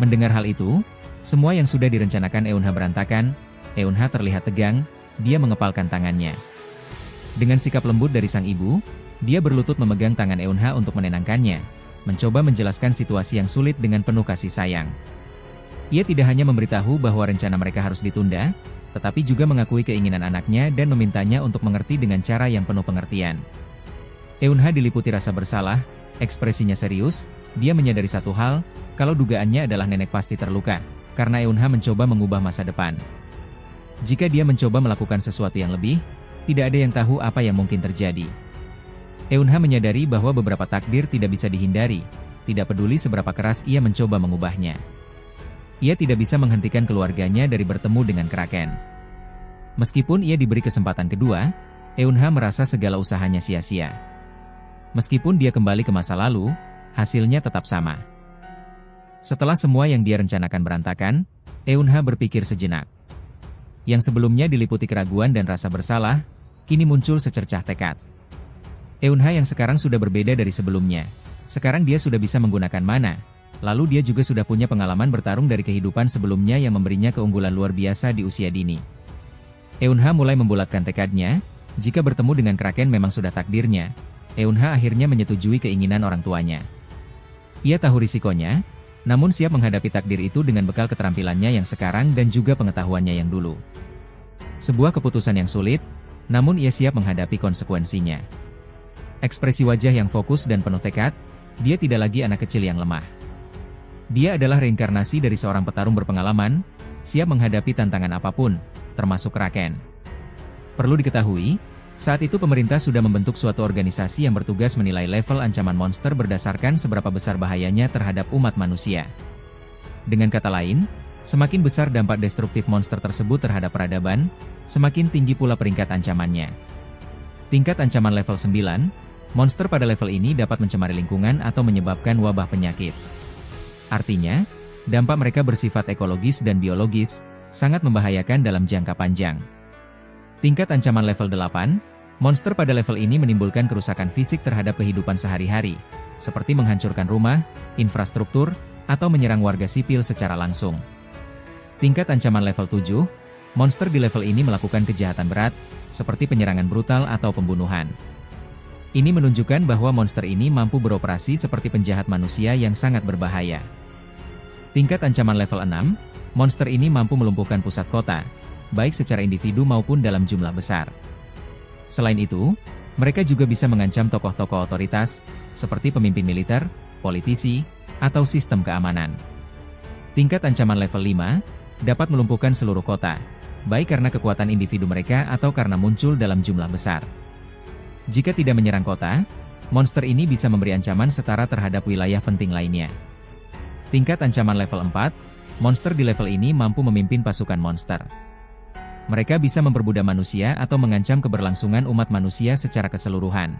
Mendengar hal itu, semua yang sudah direncanakan Eunha berantakan. Eunha terlihat tegang, dia mengepalkan tangannya. Dengan sikap lembut dari sang ibu, dia berlutut memegang tangan Eunha untuk menenangkannya, mencoba menjelaskan situasi yang sulit dengan penuh kasih sayang. Ia tidak hanya memberitahu bahwa rencana mereka harus ditunda, tetapi juga mengakui keinginan anaknya dan memintanya untuk mengerti dengan cara yang penuh pengertian. Eunha diliputi rasa bersalah, ekspresinya serius, dia menyadari satu hal, kalau dugaannya adalah nenek pasti terluka, karena Eunha mencoba mengubah masa depan. Jika dia mencoba melakukan sesuatu yang lebih, tidak ada yang tahu apa yang mungkin terjadi. Eunha menyadari bahwa beberapa takdir tidak bisa dihindari, tidak peduli seberapa keras ia mencoba mengubahnya. Ia tidak bisa menghentikan keluarganya dari bertemu dengan Kraken. Meskipun ia diberi kesempatan kedua, Eunha merasa segala usahanya sia-sia. Meskipun dia kembali ke masa lalu, hasilnya tetap sama. Setelah semua yang dia rencanakan berantakan, Eunha berpikir sejenak. Yang sebelumnya diliputi keraguan dan rasa bersalah, kini muncul secercah tekad. Eunha yang sekarang sudah berbeda dari sebelumnya. Sekarang dia sudah bisa menggunakan mana. Lalu dia juga sudah punya pengalaman bertarung dari kehidupan sebelumnya yang memberinya keunggulan luar biasa di usia dini. Eunha mulai membulatkan tekadnya, jika bertemu dengan Kraken memang sudah takdirnya. Eunha akhirnya menyetujui keinginan orang tuanya. Ia tahu risikonya, namun siap menghadapi takdir itu dengan bekal keterampilannya yang sekarang dan juga pengetahuannya yang dulu. Sebuah keputusan yang sulit, namun ia siap menghadapi konsekuensinya. Ekspresi wajah yang fokus dan penuh tekad, dia tidak lagi anak kecil yang lemah. Dia adalah reinkarnasi dari seorang petarung berpengalaman, siap menghadapi tantangan apapun, termasuk Kraken. Perlu diketahui, Saat itu pemerintah sudah membentuk suatu organisasi yang bertugas menilai level ancaman monster berdasarkan seberapa besar bahayanya terhadap umat manusia. Dengan kata lain, semakin besar dampak destruktif monster tersebut terhadap peradaban, semakin tinggi pula peringkat ancamannya. Tingkat ancaman level 9, monster pada level ini dapat mencemari lingkungan atau menyebabkan wabah penyakit. Artinya, dampak mereka bersifat ekologis dan biologis, sangat membahayakan dalam jangka panjang. Tingkat ancaman level 8, monster pada level ini menimbulkan kerusakan fisik terhadap kehidupan sehari-hari, seperti menghancurkan rumah, infrastruktur, atau menyerang warga sipil secara langsung. Tingkat ancaman level 7, monster di level ini melakukan kejahatan berat, seperti penyerangan brutal atau pembunuhan. Ini menunjukkan bahwa monster ini mampu beroperasi seperti penjahat manusia yang sangat berbahaya. Tingkat ancaman level 6, monster ini mampu melumpuhkan pusat kota, baik secara individu maupun dalam jumlah besar. Selain itu, mereka juga bisa mengancam tokoh-tokoh otoritas, seperti pemimpin militer, politisi, atau sistem keamanan. Tingkat ancaman level 5, dapat melumpuhkan seluruh kota, baik karena kekuatan individu mereka atau karena muncul dalam jumlah besar. Jika tidak menyerang kota, monster ini bisa memberi ancaman setara terhadap wilayah penting lainnya. Tingkat ancaman level 4, monster di level ini mampu memimpin pasukan monster. Mereka bisa memperbudak manusia atau mengancam keberlangsungan umat manusia secara keseluruhan.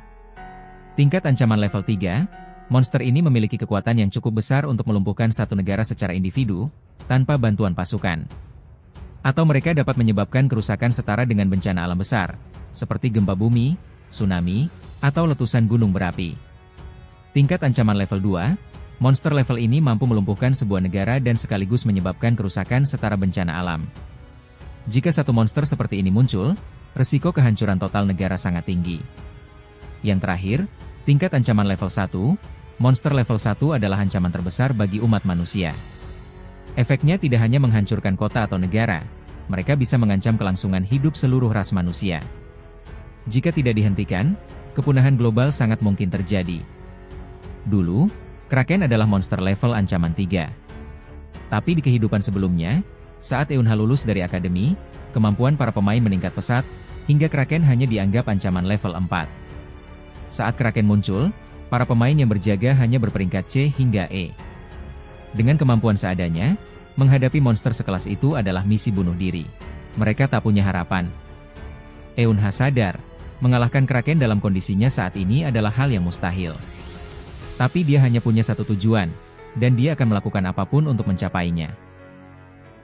Tingkat ancaman level 3, monster ini memiliki kekuatan yang cukup besar untuk melumpuhkan satu negara secara individu, tanpa bantuan pasukan. Atau mereka dapat menyebabkan kerusakan setara dengan bencana alam besar, seperti gempa bumi, tsunami, atau letusan gunung berapi. Tingkat ancaman level 2, monster level ini mampu melumpuhkan sebuah negara dan sekaligus menyebabkan kerusakan setara bencana alam. Jika satu monster seperti ini muncul, risiko kehancuran total negara sangat tinggi. Yang terakhir, tingkat ancaman level 1, monster level 1 adalah ancaman terbesar bagi umat manusia. Efeknya tidak hanya menghancurkan kota atau negara, mereka bisa mengancam kelangsungan hidup seluruh ras manusia. Jika tidak dihentikan, kepunahan global sangat mungkin terjadi. Dulu, Kraken adalah monster level ancaman 3. Tapi di kehidupan sebelumnya, saat Eunha lulus dari akademi, kemampuan para pemain meningkat pesat, hingga Kraken hanya dianggap ancaman level 4. Saat Kraken muncul, para pemain yang berjaga hanya berperingkat C hingga E. Dengan kemampuan seadanya, menghadapi monster sekelas itu adalah misi bunuh diri. Mereka tak punya harapan. Eunha sadar, mengalahkan Kraken dalam kondisinya saat ini adalah hal yang mustahil. Tapi dia hanya punya satu tujuan, dan dia akan melakukan apapun untuk mencapainya.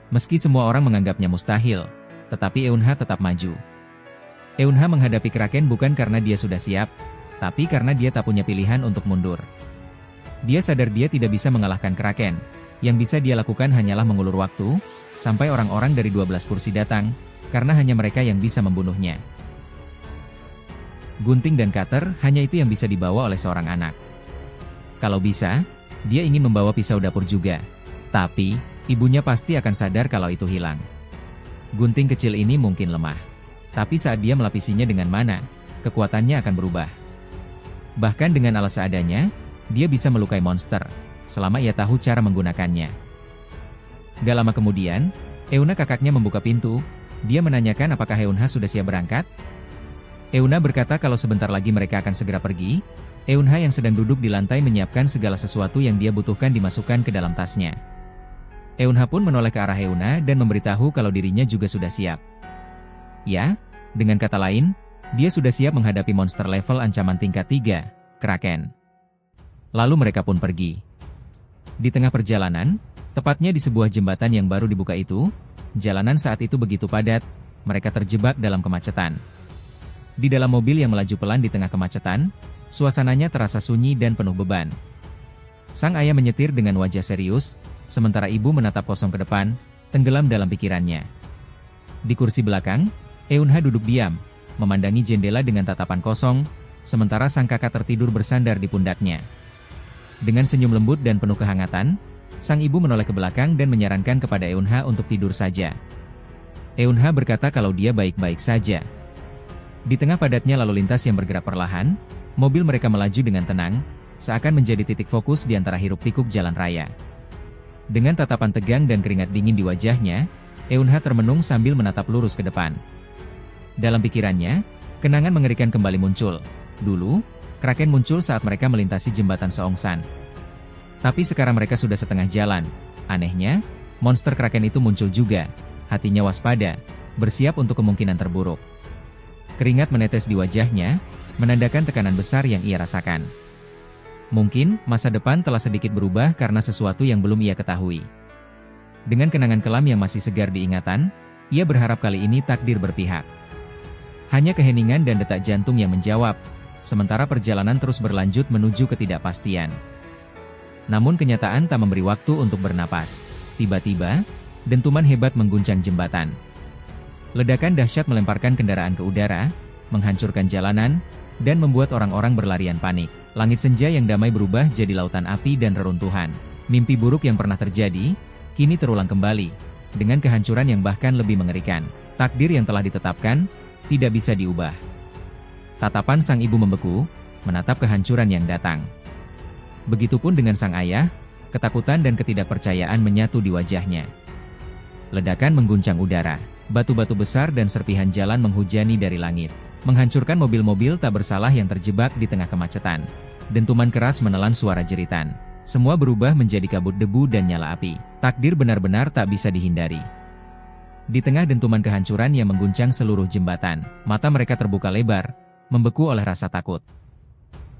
Meski semua orang menganggapnya mustahil, tetapi Eunha tetap maju. Eunha menghadapi Kraken bukan karena dia sudah siap, tapi karena dia tak punya pilihan untuk mundur. Dia sadar dia tidak bisa mengalahkan Kraken, yang bisa dia lakukan hanyalah mengulur waktu, sampai orang-orang dari 12 kursi datang, karena hanya mereka yang bisa membunuhnya. Gunting dan cutter hanya itu yang bisa dibawa oleh seorang anak. Kalau bisa, dia ingin membawa pisau dapur juga, tapi ibunya pasti akan sadar kalau itu hilang. Gunting kecil ini mungkin lemah, tapi saat dia melapisinya dengan mana, kekuatannya akan berubah. Bahkan dengan alat seadanya, dia bisa melukai monster, selama ia tahu cara menggunakannya. Gak lama kemudian, Eunha kakaknya membuka pintu, dia menanyakan apakah Eunha sudah siap berangkat? Eunha berkata kalau sebentar lagi mereka akan segera pergi. Eunha yang sedang duduk di lantai menyiapkan segala sesuatu yang dia butuhkan dimasukkan ke dalam tasnya. Eunha pun menoleh ke arah Eunha dan memberitahu kalau dirinya juga sudah siap. Ya, dengan kata lain, dia sudah siap menghadapi monster level ancaman tingkat 3, Kraken. Lalu mereka pun pergi. Di tengah perjalanan, tepatnya di sebuah jembatan yang baru dibuka itu, jalanan saat itu begitu padat, mereka terjebak dalam kemacetan. Di dalam mobil yang melaju pelan di tengah kemacetan, suasananya terasa sunyi dan penuh beban. Sang ayah menyetir dengan wajah serius, sementara ibu menatap kosong ke depan, tenggelam dalam pikirannya. Di kursi belakang, Eunha duduk diam, memandangi jendela dengan tatapan kosong, sementara sang kakak tertidur bersandar di pundaknya. Dengan senyum lembut dan penuh kehangatan, sang ibu menoleh ke belakang dan menyarankan kepada Eunha untuk tidur saja. Eunha berkata kalau dia baik-baik saja. Di tengah padatnya lalu lintas yang bergerak perlahan, mobil mereka melaju dengan tenang, seakan menjadi titik fokus di antara hiruk-pikuk jalan raya. Dengan tatapan tegang dan keringat dingin di wajahnya, Eunha termenung sambil menatap lurus ke depan. Dalam pikirannya, Kenangan mengerikan kembali muncul. Dulu, Kraken muncul saat mereka melintasi jembatan Seongsan. Tapi sekarang mereka sudah setengah jalan. Anehnya, monster Kraken itu muncul juga. Hatinya waspada, bersiap untuk kemungkinan terburuk. Keringat menetes di wajahnya, menandakan tekanan besar yang ia rasakan. Mungkin, masa depan telah sedikit berubah karena sesuatu yang belum ia ketahui. Dengan kenangan kelam yang masih segar di ingatan, ia berharap kali ini takdir berpihak. Hanya keheningan dan detak jantung yang menjawab, sementara perjalanan terus berlanjut menuju ketidakpastian. Namun kenyataan tak memberi waktu untuk bernapas. Tiba-tiba, dentuman hebat mengguncang jembatan. Ledakan dahsyat melemparkan kendaraan ke udara, menghancurkan jalanan, dan membuat orang-orang berlarian panik. Langit senja yang damai berubah jadi lautan api dan reruntuhan. Mimpi buruk yang pernah terjadi, kini terulang kembali, dengan kehancuran yang bahkan lebih mengerikan. Takdir yang telah ditetapkan, tidak bisa diubah. Tatapan sang ibu membeku, menatap kehancuran yang datang. Begitupun dengan sang ayah, ketakutan dan ketidakpercayaan menyatu di wajahnya. Ledakan mengguncang udara, batu-batu besar dan serpihan jalan menghujani dari langit, menghancurkan mobil-mobil tak bersalah yang terjebak di tengah kemacetan. Dentuman keras menelan suara jeritan. Semua berubah menjadi kabut debu dan nyala api. Takdir benar-benar tak bisa dihindari. Di tengah dentuman kehancuran yang mengguncang seluruh jembatan, mata mereka terbuka lebar, membeku oleh rasa takut.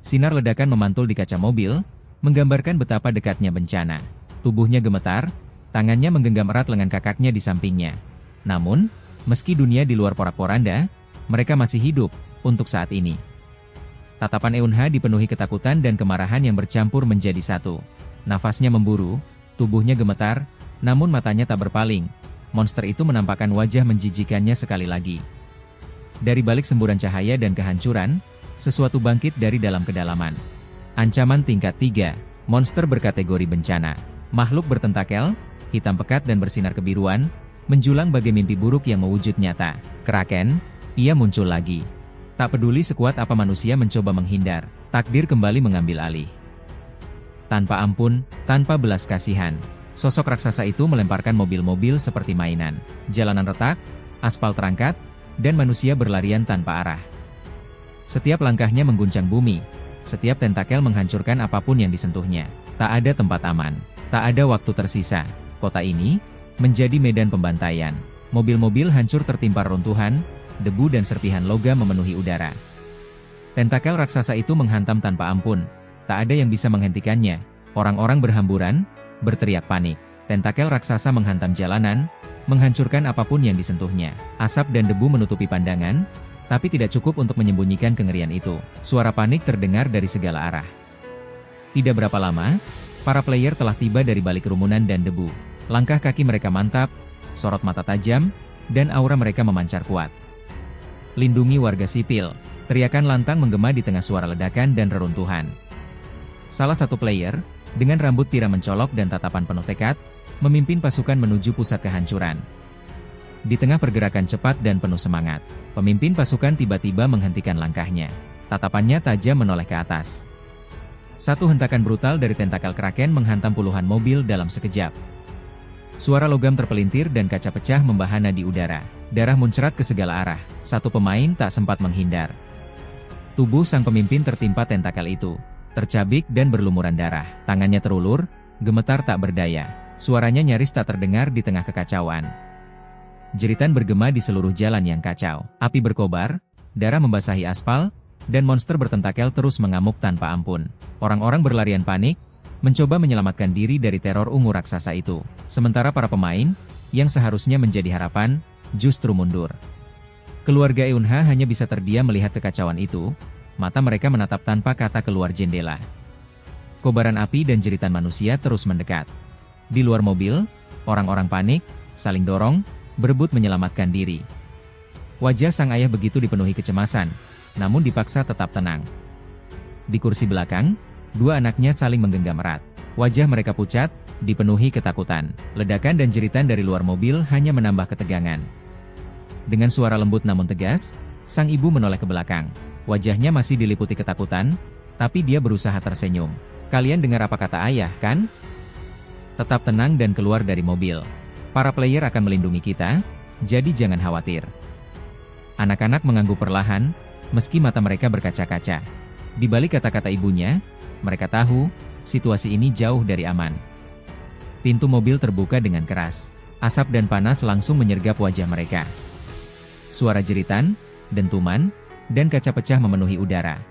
Sinar ledakan memantul di kaca mobil, menggambarkan betapa dekatnya bencana. Tubuhnya gemetar, tangannya menggenggam erat lengan kakaknya di sampingnya. Namun, meski dunia di luar porak-poranda, mereka masih hidup untuk saat ini. Tatapan Eunha dipenuhi ketakutan dan kemarahan yang bercampur menjadi satu. Nafasnya memburu, tubuhnya gemetar, namun matanya tak berpaling. Monster itu menampakkan wajah menjijikannya sekali lagi. Dari balik semburan cahaya dan kehancuran, sesuatu bangkit dari dalam kedalaman. Ancaman tingkat 3, monster berkategori bencana. Makhluk bertentakel, hitam pekat dan bersinar kebiruan, menjulang bagai mimpi buruk yang mewujud nyata. Kraken, ia muncul lagi. Tak peduli sekuat apa manusia mencoba menghindar, takdir kembali mengambil alih. Tanpa ampun, tanpa belas kasihan, sosok raksasa itu melemparkan mobil-mobil seperti mainan. Jalanan retak, aspal terangkat, dan manusia berlarian tanpa arah. Setiap langkahnya mengguncang bumi, setiap tentakel menghancurkan apapun yang disentuhnya. Tak ada tempat aman, tak ada waktu tersisa. Kota ini menjadi medan pembantaian. Mobil-mobil hancur tertimpa runtuhan, debu dan serpihan logam memenuhi udara. Tentakel raksasa itu menghantam tanpa ampun. Tak ada yang bisa menghentikannya. Orang-orang berhamburan, berteriak panik. Tentakel raksasa menghantam jalanan, menghancurkan apapun yang disentuhnya. Asap dan debu menutupi pandangan, tapi tidak cukup untuk menyembunyikan kengerian itu. Suara panik terdengar dari segala arah. Tidak berapa lama, para player telah tiba dari balik kerumunan dan debu. Langkah kaki mereka mantap, sorot mata tajam, dan aura mereka memancar kuat. Lindungi warga sipil, teriakan lantang menggema di tengah suara ledakan dan reruntuhan. Salah satu player, dengan rambut pirang mencolok dan tatapan penuh tekad, memimpin pasukan menuju pusat kehancuran. Di tengah pergerakan cepat dan penuh semangat, pemimpin pasukan tiba-tiba menghentikan langkahnya. Tatapannya tajam menoleh ke atas. Satu hentakan brutal dari tentakel Kraken menghantam puluhan mobil dalam sekejap. Suara logam terpelintir dan kaca pecah membahana di udara. Darah muncrat ke segala arah. Satu pemain tak sempat menghindar. Tubuh sang pemimpin tertimpa tentakel itu, tercabik dan berlumuran darah. Tangannya terulur, gemetar tak berdaya. Suaranya nyaris tak terdengar di tengah kekacauan. Jeritan bergema di seluruh jalan yang kacau. Api berkobar, darah membasahi aspal, dan monster bertentakel terus mengamuk tanpa ampun. Orang-orang berlarian panik, mencoba menyelamatkan diri dari teror ungu raksasa itu. Sementara para pemain, yang seharusnya menjadi harapan, justru mundur. Keluarga Eunha hanya bisa terdiam melihat kekacauan itu, mata mereka menatap tanpa kata keluar jendela. Kobaran api dan jeritan manusia terus mendekat. Di luar mobil, orang-orang panik, saling dorong, berebut menyelamatkan diri. Wajah sang ayah begitu dipenuhi kecemasan, namun dipaksa tetap tenang. Di kursi belakang, dua anaknya saling menggenggam erat. Wajah mereka pucat, dipenuhi ketakutan. Ledakan dan jeritan dari luar mobil hanya menambah ketegangan. Dengan suara lembut namun tegas, sang ibu menoleh ke belakang. Wajahnya masih diliputi ketakutan, tapi dia berusaha tersenyum. Kalian dengar apa kata ayah, kan? Tetap tenang dan keluar dari mobil. Para player akan melindungi kita, jadi jangan khawatir. Anak-anak mengangguk perlahan, meski mata mereka berkaca-kaca. Di balik kata-kata ibunya, mereka tahu, situasi ini jauh dari aman. Pintu mobil terbuka dengan keras. Asap dan panas langsung menyergap wajah mereka. Suara jeritan, dentuman, dan kaca pecah memenuhi udara.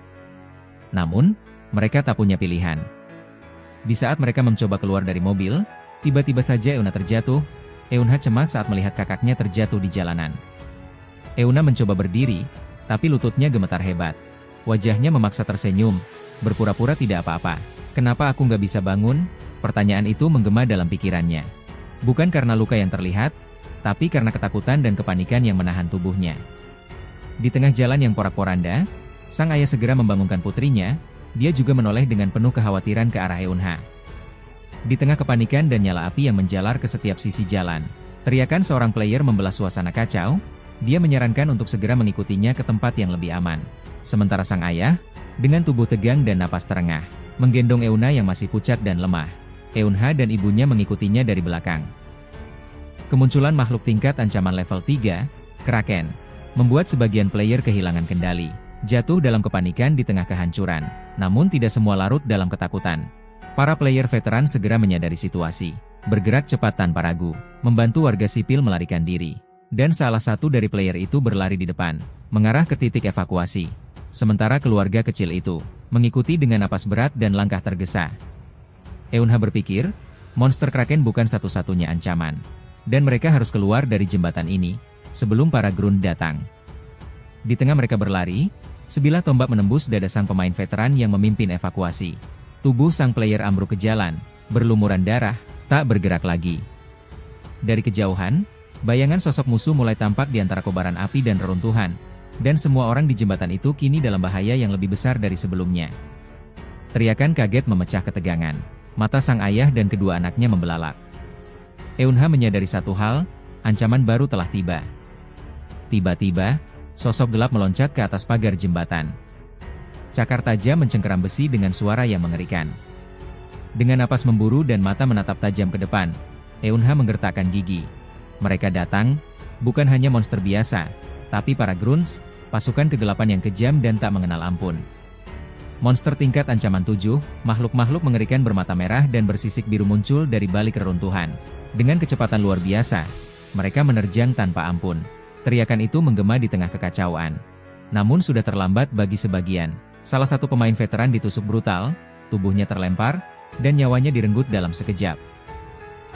Namun, mereka tak punya pilihan. Di saat mereka mencoba keluar dari mobil, tiba-tiba saja Euna terjatuh. Eunha cemas saat melihat kakaknya terjatuh di jalanan. Euna mencoba berdiri, tapi lututnya gemetar hebat. Wajahnya memaksa tersenyum, berpura-pura tidak apa-apa. Kenapa aku nggak bisa bangun? Pertanyaan itu menggema dalam pikirannya. Bukan karena luka yang terlihat, tapi karena ketakutan dan kepanikan yang menahan tubuhnya. Di tengah jalan yang porak-poranda, sang ayah segera membangunkan putrinya. Dia juga menoleh dengan penuh kekhawatiran ke arah Eunha. Di tengah kepanikan dan nyala api yang menjalar ke setiap sisi jalan, teriakan seorang player membelah suasana kacau. Dia menyarankan untuk segera mengikutinya ke tempat yang lebih aman. Sementara sang ayah, dengan tubuh tegang dan napas terengah, menggendong Euna yang masih pucat dan lemah. Eunha dan ibunya mengikutinya dari belakang. Kemunculan makhluk tingkat ancaman level 3, Kraken, membuat sebagian player kehilangan kendali, jatuh dalam kepanikan di tengah kehancuran. Namun tidak semua larut dalam ketakutan. Para player veteran segera menyadari situasi, bergerak cepat tanpa ragu, membantu warga sipil melarikan diri. Dan salah satu dari player itu berlari di depan, mengarah ke titik evakuasi. Sementara keluarga kecil itu, mengikuti dengan napas berat dan langkah tergesa. Eunha berpikir, monster Kraken bukan satu-satunya ancaman. Dan mereka harus keluar dari jembatan ini, sebelum para Grund datang. Di tengah mereka berlari, sebilah tombak menembus dada sang pemain veteran yang memimpin evakuasi. Tubuh sang player ambruk ke jalan, berlumuran darah, tak bergerak lagi. Dari kejauhan, bayangan sosok musuh mulai tampak di antara kobaran api dan reruntuhan. Dan semua orang di jembatan itu kini dalam bahaya yang lebih besar dari sebelumnya. Teriakan kaget memecah ketegangan. Mata sang ayah dan kedua anaknya membelalak. Eunha menyadari satu hal, ancaman baru telah tiba. Tiba-tiba, sosok gelap meloncat ke atas pagar jembatan. Cakar tajam mencengkeram besi dengan suara yang mengerikan. Dengan napas memburu dan mata menatap tajam ke depan, Eunha menggertakkan gigi. Mereka datang, bukan hanya monster biasa, tapi para Grunts, pasukan kegelapan yang kejam dan tak mengenal ampun. Monster tingkat ancaman 7, makhluk-makhluk mengerikan bermata merah dan bersisik biru muncul dari balik reruntuhan. Dengan kecepatan luar biasa, mereka menerjang tanpa ampun. Teriakan itu menggema di tengah kekacauan. Namun sudah terlambat bagi sebagian. Salah satu pemain veteran ditusuk brutal, tubuhnya terlempar, dan nyawanya direnggut dalam sekejap.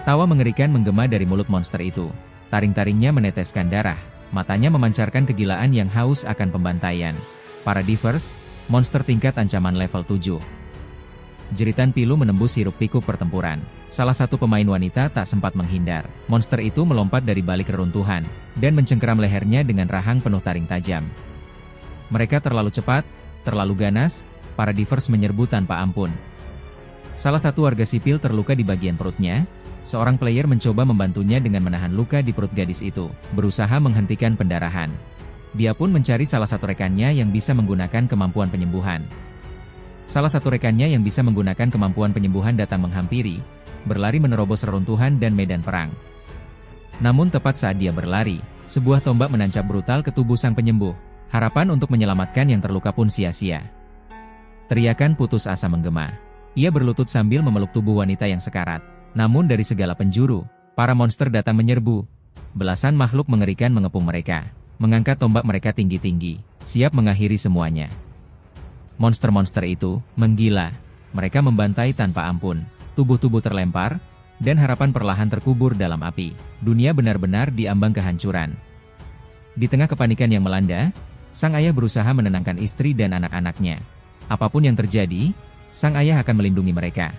Tawa mengerikan menggema dari mulut monster itu. Taring-taringnya meneteskan darah, matanya memancarkan kegilaan yang haus akan pembantaian. Para divers, monster tingkat ancaman level 7. Jeritan pilu menembus hiruk-pikuk pertempuran. Salah satu pemain wanita tak sempat menghindar. Monster itu melompat dari balik reruntuhan, dan mencengkeram lehernya dengan rahang penuh taring tajam. Mereka terlalu cepat, terlalu ganas, para divers menyerbu tanpa ampun. Salah satu warga sipil terluka di bagian perutnya. Seorang player mencoba membantunya dengan menahan luka di perut gadis itu, berusaha menghentikan pendarahan. Dia pun mencari salah satu rekannya yang bisa menggunakan kemampuan penyembuhan. Salah satu rekannya yang bisa menggunakan kemampuan penyembuhan datang menghampiri, berlari menerobos reruntuhan dan medan perang. Namun tepat saat dia berlari, sebuah tombak menancap brutal ke tubuh sang penyembuh. Harapan untuk menyelamatkan yang terluka pun sia-sia. Teriakan putus asa menggema. Ia berlutut sambil memeluk tubuh wanita yang sekarat. Namun dari segala penjuru, para monster datang menyerbu. Belasan makhluk mengerikan mengepung mereka, mengangkat tombak mereka tinggi-tinggi, siap mengakhiri semuanya. Monster-monster itu menggila. Mereka membantai tanpa ampun, tubuh-tubuh terlempar, dan harapan perlahan terkubur dalam api. Dunia benar-benar diambang kehancuran. Di tengah kepanikan yang melanda, sang ayah berusaha menenangkan istri dan anak-anaknya. Apapun yang terjadi, sang ayah akan melindungi mereka.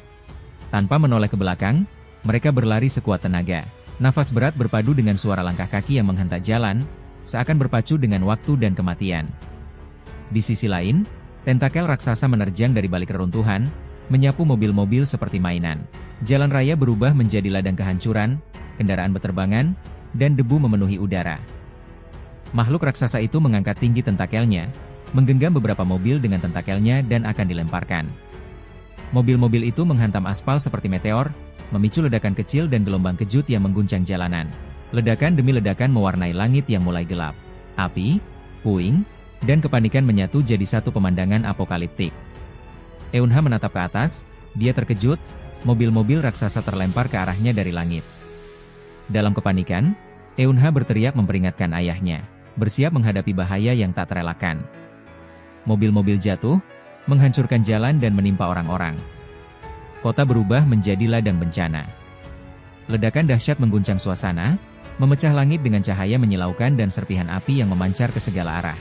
Tanpa menoleh ke belakang, mereka berlari sekuat tenaga. Nafas berat berpadu dengan suara langkah kaki yang menghantam jalan, seakan berpacu dengan waktu dan kematian. Di sisi lain, tentakel raksasa menerjang dari balik reruntuhan, menyapu mobil-mobil seperti mainan. Jalan raya berubah menjadi ladang kehancuran, kendaraan berterbangan, dan debu memenuhi udara. Makhluk raksasa itu mengangkat tinggi tentakelnya, menggenggam beberapa mobil dengan tentakelnya dan akan dilemparkan. Mobil-mobil itu menghantam aspal seperti meteor, memicu ledakan kecil dan gelombang kejut yang mengguncang jalanan. Ledakan demi ledakan mewarnai langit yang mulai gelap. Api, puing, dan kepanikan menyatu jadi satu pemandangan apokaliptik. Eunha menatap ke atas, dia terkejut, mobil-mobil raksasa terlempar ke arahnya dari langit. Dalam kepanikan, Eunha berteriak memperingatkan ayahnya, bersiap menghadapi bahaya yang tak terelakkan. Mobil-mobil jatuh, menghancurkan jalan dan menimpa orang-orang. Kota berubah menjadi ladang bencana. Ledakan dahsyat mengguncang suasana, memecah langit dengan cahaya menyilaukan dan serpihan api yang memancar ke segala arah.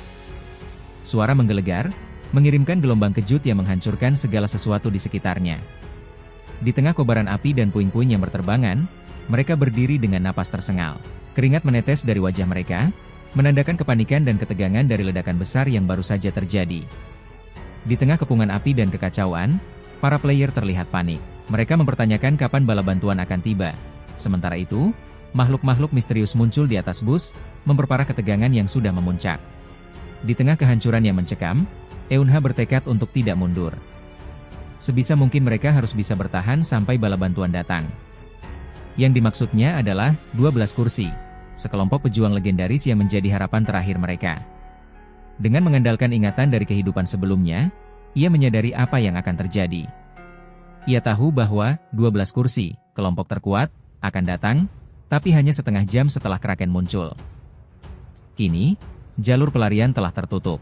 Suara menggelegar, mengirimkan gelombang kejut yang menghancurkan segala sesuatu di sekitarnya. Di tengah kobaran api dan puing-puing yang berterbangan, mereka berdiri dengan napas tersengal. Keringat menetes dari wajah mereka, menandakan kepanikan dan ketegangan dari ledakan besar yang baru saja terjadi. Di tengah kepungan api dan kekacauan, para player terlihat panik. Mereka mempertanyakan kapan bala bantuan akan tiba. Sementara itu, makhluk-makhluk misterius muncul di atas bus, memperparah ketegangan yang sudah memuncak. Di tengah kehancuran yang mencekam, Eunha bertekad untuk tidak mundur. Sebisa mungkin mereka harus bisa bertahan sampai bala bantuan datang. Yang dimaksudnya adalah 12 kursi, sekelompok pejuang legendaris yang menjadi harapan terakhir mereka. Dengan mengandalkan ingatan dari kehidupan sebelumnya, ia menyadari apa yang akan terjadi. Ia tahu bahwa 12 kursi, kelompok terkuat, akan datang, tapi hanya setengah jam setelah Kraken muncul. Kini, jalur pelarian telah tertutup.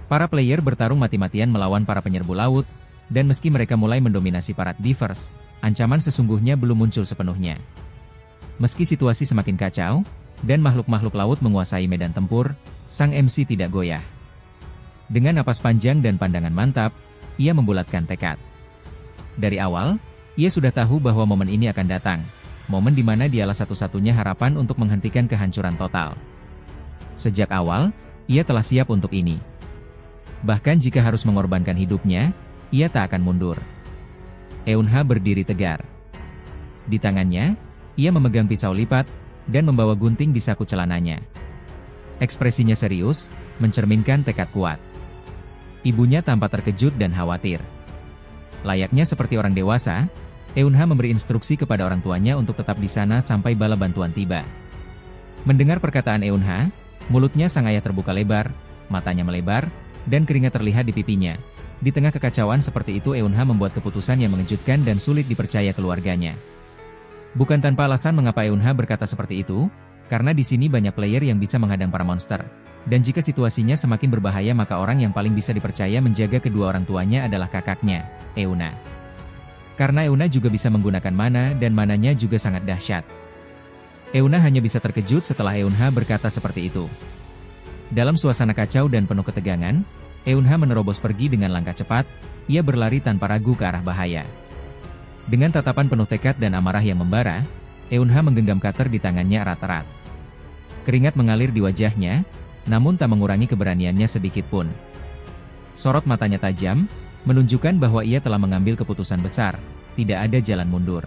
Para player bertarung mati-matian melawan para penyerbu laut, dan meski mereka mulai mendominasi Parade Divers, ancaman sesungguhnya belum muncul sepenuhnya. Meski situasi semakin kacau, dan makhluk-makhluk laut menguasai medan tempur, sang MC tidak goyah. Dengan napas panjang dan pandangan mantap, ia membulatkan tekad. Dari awal, ia sudah tahu bahwa momen ini akan datang, momen di mana dialah satu-satunya harapan untuk menghentikan kehancuran total. Sejak awal, ia telah siap untuk ini. Bahkan jika harus mengorbankan hidupnya, ia tak akan mundur. Eunha berdiri tegar. Di tangannya, ia memegang pisau lipat, dan membawa gunting di saku celananya. Ekspresinya serius, mencerminkan tekad kuat. Ibunya tampak terkejut dan khawatir. Layaknya seperti orang dewasa, Eunha memberi instruksi kepada orang tuanya untuk tetap di sana sampai bala bantuan tiba. Mendengar perkataan Eunha, mulutnya sang ayah terbuka lebar, matanya melebar, dan keringat terlihat di pipinya. Di tengah kekacauan seperti itu Eunha membuat keputusan yang mengejutkan dan sulit dipercaya keluarganya. Bukan tanpa alasan mengapa Eunha berkata seperti itu, karena di sini banyak player yang bisa menghadang para monster. Dan jika situasinya semakin berbahaya maka orang yang paling bisa dipercaya menjaga kedua orang tuanya adalah kakaknya, Eunha. Karena Eunha juga bisa menggunakan mana dan mananya juga sangat dahsyat. Eunha hanya bisa terkejut setelah Eunha berkata seperti itu. Dalam suasana kacau dan penuh ketegangan, Eunha menerobos pergi dengan langkah cepat, ia berlari tanpa ragu ke arah bahaya. Dengan tatapan penuh tekad dan amarah yang membara, Eunha menggenggam cutter di tangannya erat-erat. Keringat mengalir di wajahnya, namun tak mengurangi keberaniannya sedikit pun. Sorot matanya tajam, menunjukkan bahwa ia telah mengambil keputusan besar, tidak ada jalan mundur.